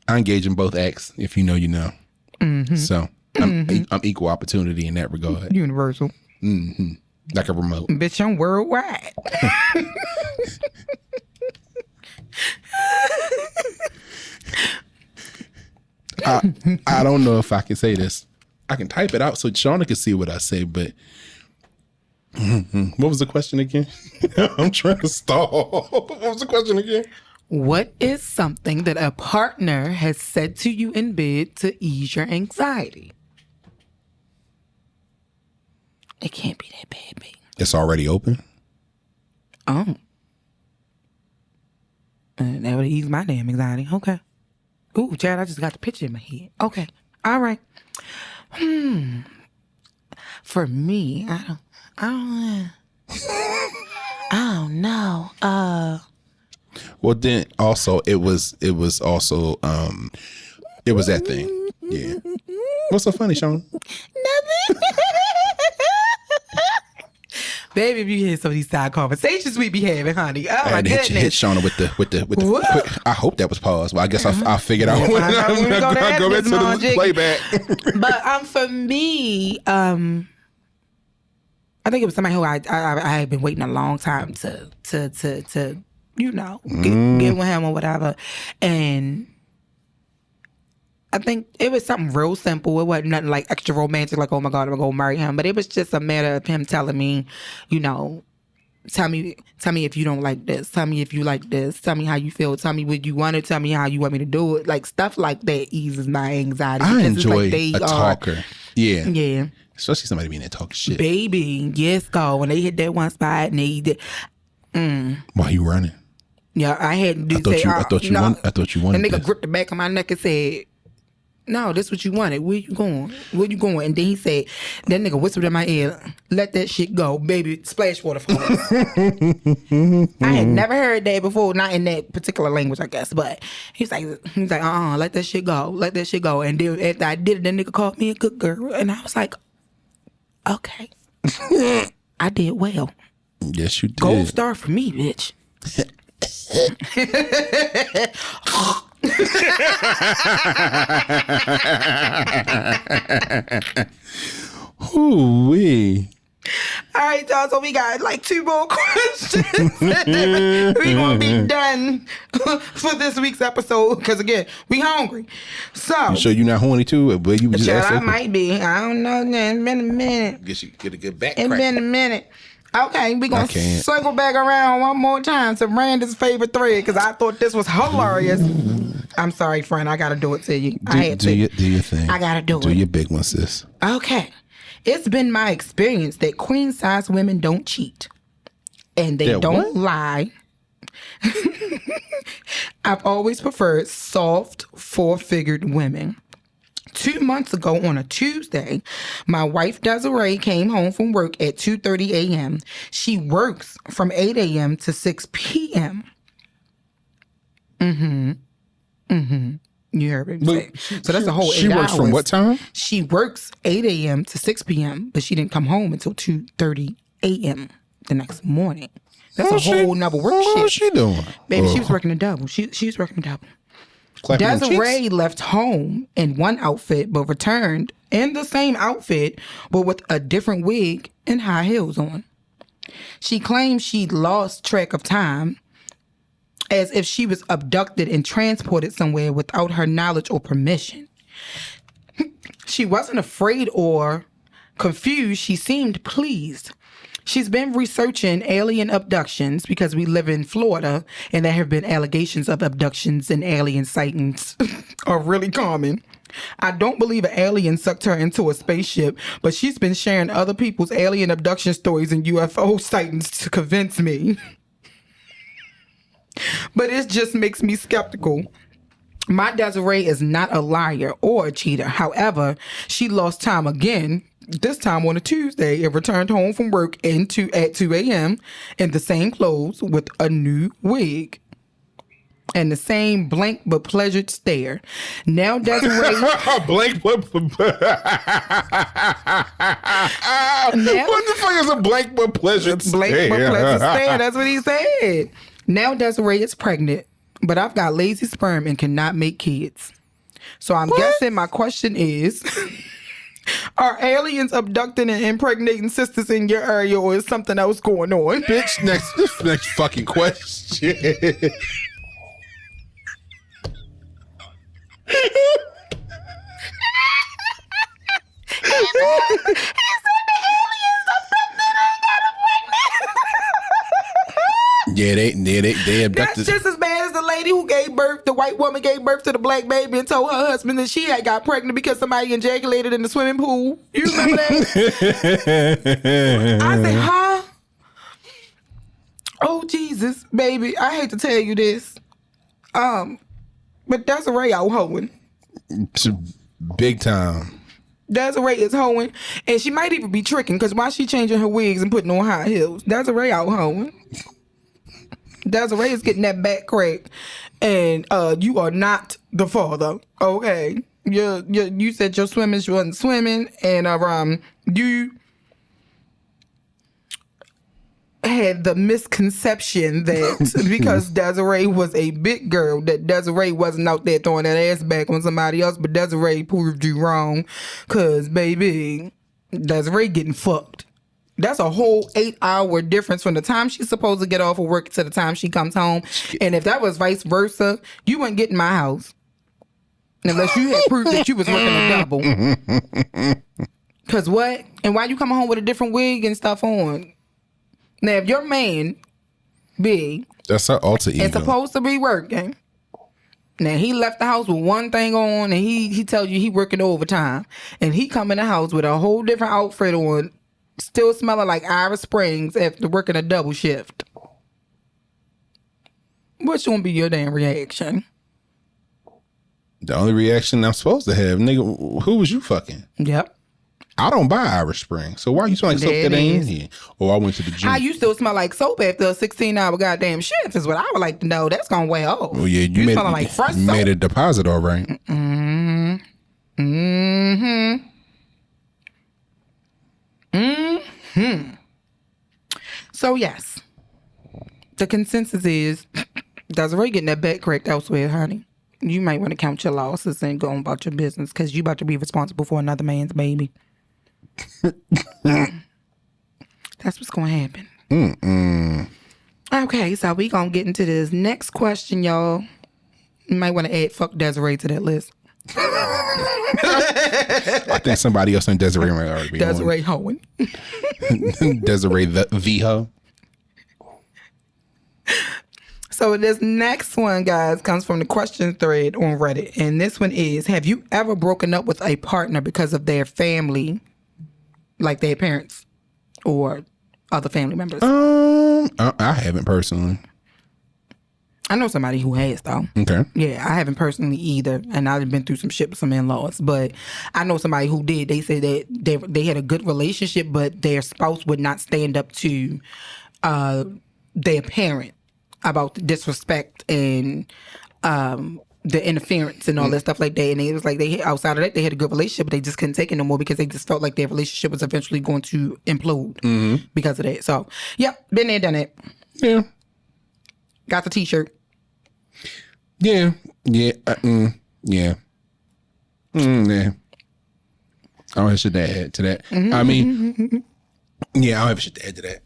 I engage in both acts. If you know, you know. Mm-hmm. So I'm equal opportunity in that regard. Universal. Like a remote. Bitch, I'm worldwide. I don't know if I can say this. I can type it out so Shauna can see what I say, but what was the question again? I'm trying to stall. What was the question again? What is something that a partner has said to you in bed to ease your anxiety? It can't be that bad, baby. It's already open? Oh. That would ease my damn anxiety. Okay. Ooh, Chad, I just got the picture in my head. Okay. All right. For me, I don't know. Well, then also it was also it was that thing. Yeah. What's so funny, Shauna? Nothing. Baby, if you hear some of these side conversations we be having, honey. Oh my goodness. Hit Shauna with the quick, I hope that was paused. Well, I guess I figured out when I go back to the playback. But for me, I think it was somebody who I had been waiting a long time to you know, get with him or whatever. And I think it was something real simple. It wasn't nothing like extra romantic, like, oh my God, I'm gonna go marry him. But it was just a matter of him telling me, you know, tell me if you don't like this. Tell me if you like this. Tell me how you feel. Tell me what you want to. Tell me how you want me to do it. Like stuff like that eases my anxiety. I enjoy a talker. Yeah. Yeah. Especially somebody being that talking shit. Baby, yes, go. When they hit that one spot and they did. Why you running? Yeah, I had to I thought you wanted. The nigga gripped the back of my neck and said, no, this what you wanted. Where you going? Where you going? And then he said, that nigga whispered in my ear, let that shit go, baby. Splash water for us. I had never heard that before, not in that particular language, I guess. But he's like, let that shit go. Let that shit go. And then after I did it, that nigga called me a good girl. And I was like, okay. I did well. Yes, you did. Gold star for me, bitch. Ooh-wee. All right, y'all. So we got like 2 more questions. We gonna be done for this week's episode because again, we hungry. So you sure you're not horny too? But you just I might be. I don't know. It's been a minute. Guess you get a good back. It's been a minute. Okay, we gonna circle back around one more time to Brandon's favorite thread because I thought this was hilarious. I'm sorry, friend. I gotta do it to you. Do your thing. I gotta do it. Do your big one, sis. Okay. It's been my experience that queen size women don't cheat. And they don't lie. I've always preferred soft, 4-figured women. 2 months ago on a Tuesday, my wife Desiree came home from work at 2:30 a.m. She works from 8 a.m. to 6 p.m. You heard me say. So that's a whole 8 hours. She works from what time? She works 8 a.m. to 6 p.m., but she didn't come home until 2:30 a.m. the next morning. That's a whole nother work shift. What's she doing? Baby, she was working a double. She was working a double. Desiree left home in one outfit, but returned in the same outfit, but with a different wig and high heels on. She claimed she lost track of time, as if she was abducted and transported somewhere without her knowledge or permission. She wasn't afraid or confused. She seemed pleased. She's been researching alien abductions because we live in Florida and there have been allegations of abductions and alien sightings are really common. I don't believe an alien sucked her into a spaceship, but she's been sharing other people's alien abduction stories and UFO sightings to convince me. But it just makes me skeptical. My Desiree is not a liar or a cheater. However, she lost time again, this time on a Tuesday, and returned home from work at 2 a.m. in the same clothes with a new wig and the same blank but pleasured stare. Now Desiree... blank but... What the fuck is a blank but pleasured stare? Blank but pleasured stare, that's what he said. Now Desiree is pregnant, but I've got lazy sperm and cannot make kids. So I'm guessing my question is, Are aliens abducting and impregnating sisters in your area, or is something else going on? Bitch, next fucking question. Yeah, they abducted. That's just as bad as the lady who gave birth, the white woman gave birth to the black baby and told her husband that she had got pregnant because somebody ejaculated in the swimming pool. You remember that? I said, huh? Oh, Jesus, baby. I hate to tell you this. But Desiree out hoeing. Big time. Desiree is hoeing. And she might even be tricking, because why she changing her wigs and putting on high heels? Desiree out hoeing. Desiree is getting that back crack, and you are not the father. Okay, you said your swimming wasn't swimming, and you had the misconception that because Desiree was a big girl, that Desiree wasn't out there throwing that ass back on somebody else. But Desiree proved you wrong, cause baby, Desiree getting fucked. That's a whole 8-hour difference from the time she's supposed to get off of work to the time she comes home. And if that was vice versa, you wouldn't get in my house unless you had proof that you was working a double. Cause what? And why you coming home with a different wig and stuff on? Now, if your man big, that's her alter ego, and supposed to be working. Now he left the house with one thing on, and he tells you he working overtime, and he come in the house with a whole different outfit on. Still smelling like Iris Springs after working a double shift. What's gonna be your damn reaction? The only reaction I'm supposed to have, nigga, who was you fucking? Yep. I don't buy Irish Spring, so why you smell like soap that ain't in here? Or I went to the gym. How you still smell like soap after a 16-hour goddamn shift is what I would like to know. That's gonna wear off. Oh yeah, you smelling like fresh soap. Made a deposit, all right. Mm-hmm. Mm-hmm. Mm-hmm. So yes, the consensus is Desiree getting that back cracked elsewhere, honey. You might want to count your losses and go on about your business, because you about to be responsible for another man's baby. That's what's gonna happen. Okay, so we gonna get into this next question, y'all. You might want to add "fuck Desiree" to that list. I think somebody else in Desiree might already be Desiree hoeing. Desiree the hoe. So this next one, guys, comes from the question thread on Reddit, and this one is: have you ever broken up with a partner because of their family, like their parents or other family members? I haven't personally. I know somebody who has, though. Okay. Yeah, I haven't personally either, and I've been through some shit with some in-laws, but I know somebody who did. They said that they had a good relationship, but their spouse would not stand up to their parent about the disrespect and the interference and all that stuff like that. And it was like outside of that, they had a good relationship, but they just couldn't take it no more because they just felt like their relationship was eventually going to implode because of that. So, yep, been there, done it. Yeah. Got the T-shirt. Yeah. Yeah. Yeah. Yeah. I don't have shit to add to that. I mean, yeah, I don't have shit to add to that.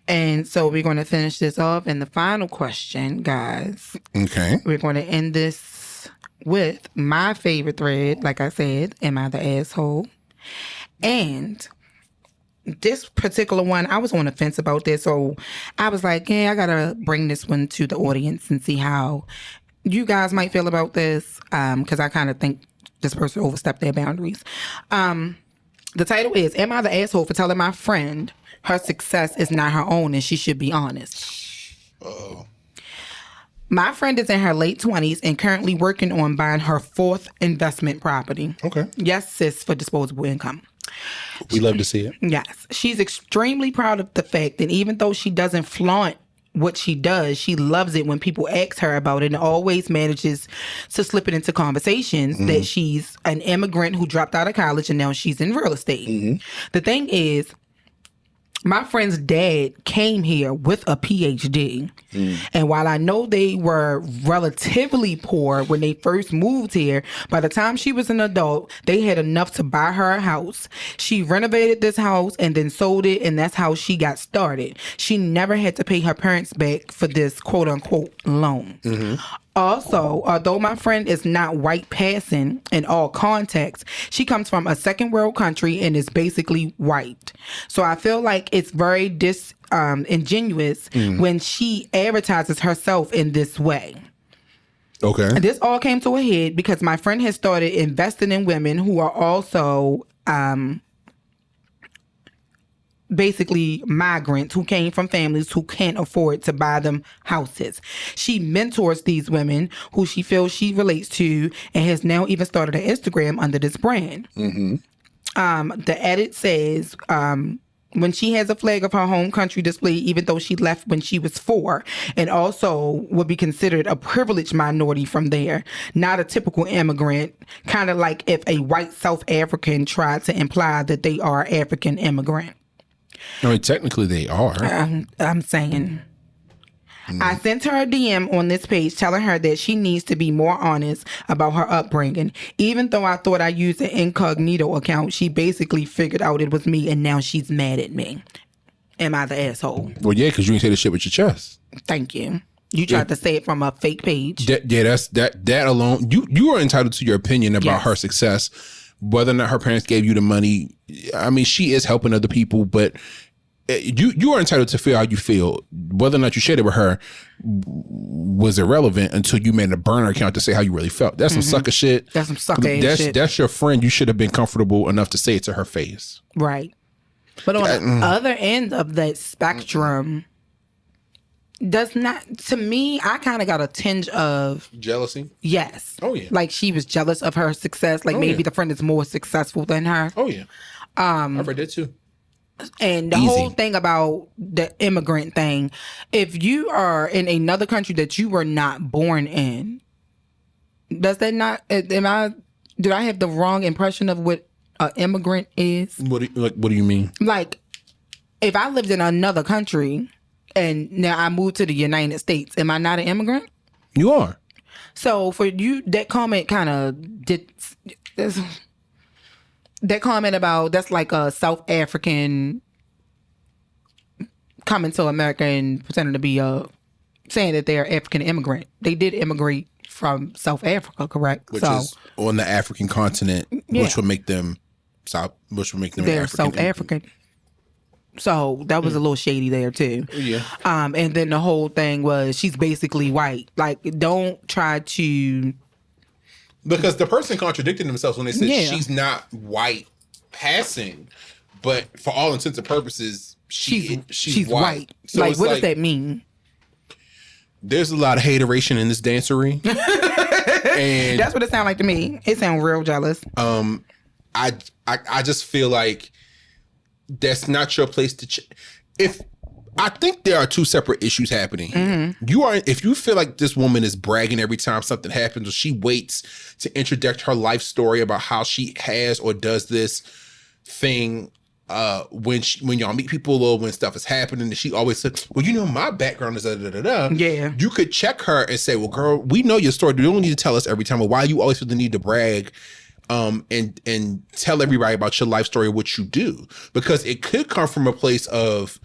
And so we're going to finish this off. And the final question, guys. Okay. We're going to end this with my favorite thread. Like I said, am I the asshole? And this particular one, I was on the fence about this. So I was like, yeah, I got to bring this one to the audience and see how you guys might feel about this. Because I kind of think this person overstepped their boundaries. The title is, am I the asshole for telling my friend her success is not her own and she should be honest? Uh-oh. My friend is in her late 20s and currently working on buying her 4th investment property. Okay. Yes, sis, for disposable income. We love to see it. Yes. She's extremely proud of the fact that even though she doesn't flaunt what she does, she loves it when people ask her about it and always manages to slip it into conversations that she's an immigrant who dropped out of college and now she's in real estate. The thing is, My friend's dad came here with a PhD. And while I know they were relatively poor when they first moved here, by the time she was an adult, they had enough to buy her a house. She renovated this house and then sold it, and that's how she got started. She never had to pay her parents back for this quote unquote loan. Also, although my friend is not white passing in all contexts, she comes from a second world country and is basically white. So I feel like it's very disingenuous when she advertises herself in this way. Okay. This all came to a head because my friend has started investing in women who are also basically migrants who came from families who can't afford to buy them houses. She mentors these women who she feels she relates to and has now even started an Instagram under this brand. The edit says, when she has a flag of her home country displayed, even though she left when she was 4, and also would be considered a privileged minority from there, not a typical immigrant, kind of like if a white South African tried to imply that they are African immigrant. I mean, technically they are. I'm saying. I sent her a DM on this page telling her that she needs to be more honest about her upbringing. Even though I thought I used an incognito account, she basically figured out it was me and now she's mad at me. Am I the asshole? Well, yeah, because you ain't say the shit with your chest. Thank you. You tried to say it from a fake page. That alone. You are entitled to your opinion about her success. Whether or not her parents gave you the money, I mean, she is helping other people, but you are entitled to feel how you feel. Whether or not you shared it with her was irrelevant until you made a burner account to say how you really felt. That's some sucker shit. That's some sucker ass shit. That's your friend. You should have been comfortable enough to say it to her face. Right. But on the other end of that spectrum, does not, to me, I kind of got a tinge of jealousy. Yes. Oh yeah. Like she was jealous of her success. Like maybe the friend is more successful than her. Oh yeah. I've read that too. And the whole thing about the immigrant thing, if you are in another country that you were not born in, does that not? Did I have the wrong impression of what an immigrant is? What do you mean? Like, if I lived in another country and now I moved to the United States, am I not an immigrant? You are. So for you, that comment kind of did. That comment about that's like a South African coming to America and pretending to be saying that they're African immigrant. They did immigrate from South Africa, correct? Which is on the African continent, which would make them they're South African. So that was a little shady there too. Yeah. And then the whole thing was she's basically white. Like, don't try to. Because the person contradicted themselves when they said she's not white passing, but for all intents and purposes, she's white. So like, what does that mean? There's a lot of hateration in this dancery. And that's what it sounds like to me. It sounds real jealous. I just feel like that's not your place to I think there are two separate issues happening here. If you feel like this woman is bragging every time something happens, or she waits to interject her life story about how she has or does this thing when y'all meet people or when stuff is happening, and she always says, well, you know, my background is da-da-da-da. Yeah. You could check her and say, well, girl, we know your story. You don't need to tell us every time. But why you always feel the need to brag and tell everybody about your life story, what you do? Because it could come from a place of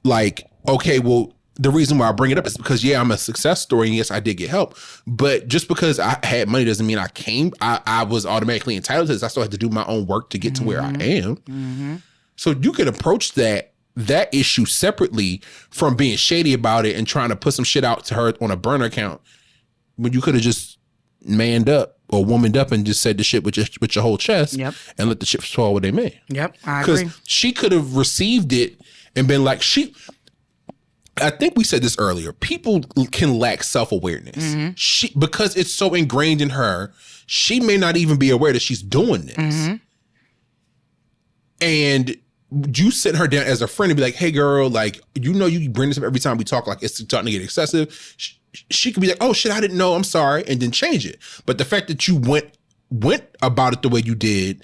like, okay, well, the reason why I bring it up is because, I'm a success story, and yes, I did get help. But just because I had money doesn't mean I was automatically entitled to this. I still had to do my own work to get to where I am. So you could approach that issue separately from being shady about it and trying to put some shit out to her on a burner account, when you could have just manned up or womaned up and just said the shit with your whole chest and let the chips fall where they may. Yep, I agree. Because she could have received it and been like, I think we said this earlier. People can lack self-awareness. Because it's so ingrained in her, she may not even be aware that she's doing this. And you sit her down as a friend and be like, hey, girl, like, you know, you bring this up every time we talk, like, it's starting to get excessive. She could be like, oh, shit, I didn't know. I'm sorry. And then change it. But the fact that you went about it the way you did,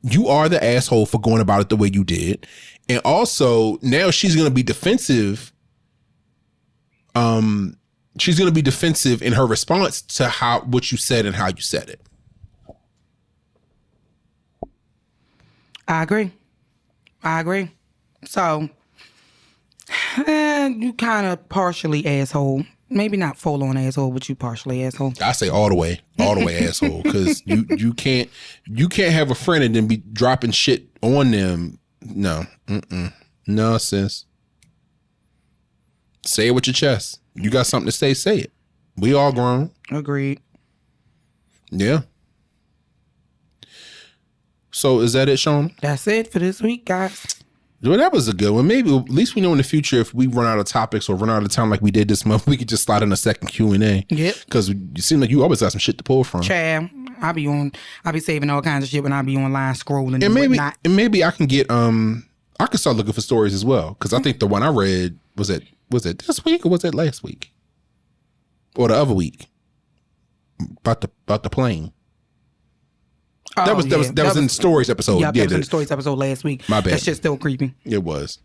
you are the asshole for going about it the way you did. And also now she's going to be defensive. She's going to be defensive in her response to what you said and how you said it. I agree. So, you kind of partially asshole. Maybe not full on asshole, but you partially asshole. I say all the way asshole, because you can't have a friend and then be dropping shit on them. No, no, sis. Say it with your chest. You got something to say it. We all grown. Agreed. Yeah. So is that it, Shauna? That's it for this week, guys. Well, that was a good one. Maybe at least we know in the future if we run out of topics or run out of time like we did this month, we could just slide in a second Q&A. Yep. Because you seem like you always got some shit to pull from. Chad, I be saving all kinds of shit when I be online scrolling and whatnot. Maybe I can get I could start looking for stories as well. Because I think the one I read was it this week or was it last week? Or the other week? About the plane. That was in the stories episode. Yeah, that was in the stories episode last week. My bad. That shit's still creepy. It was.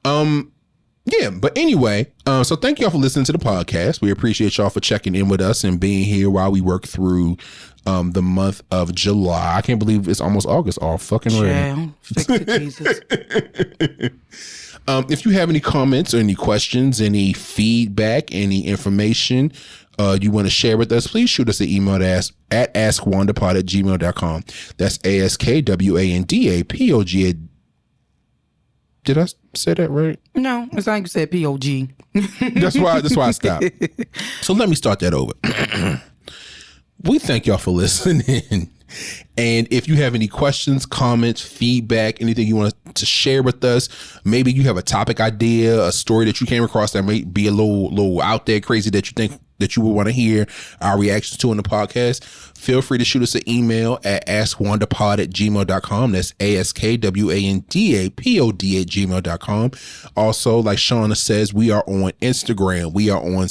Yeah, but anyway, so thank y'all for listening to the podcast. We appreciate y'all for checking in with us and being here while we work through the month of July. I can't believe it's almost August. All fucking ready. Yeah, fix it, Jesus. If you have any comments or any questions, any feedback, any information you want to share with us, please shoot us an email at askwandapod@gmail.com. That's ASKWANDAPOG. Did I say that right? No, it's like you said POG. That's why I stopped. So let me start that over. We thank y'all for listening. And if you have any questions, comments, feedback, anything you want to share with us, maybe you have a topic idea, a story that you came across that may be a little out there, crazy, that you think that you would want to hear our reactions to in the podcast, feel free to shoot us an email at askwandapod@gmail.com. That's ASKWANDAPOD@gmail.com. Also, like Shauna says, we are on Instagram. We are on,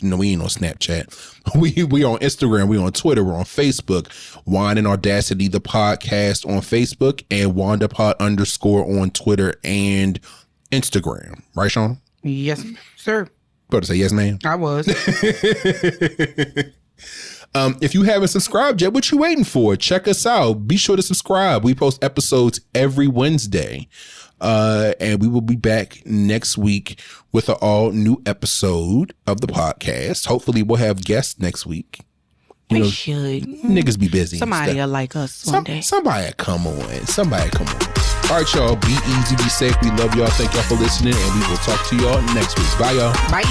no, we ain't on Snapchat. We are on Instagram. We're on Twitter. We're on Facebook. Wine and Audacity, the podcast on Facebook, and WandaPod _ on Twitter and Instagram. Right, Shauna? Yes, sir. Better say yes, ma'am. I was. If you haven't subscribed yet, what you waiting for? Check us out. Be sure to subscribe. We post episodes every Wednesday. And we will be back next week with an all new episode of the podcast. Hopefully we'll have guests next week. We should. Niggas be busy. Somebody will like us one day. Somebody come on. All right, y'all. Be easy, be safe. We love y'all. Thank y'all for listening. And we will talk to y'all next week. Bye, y'all. Bye.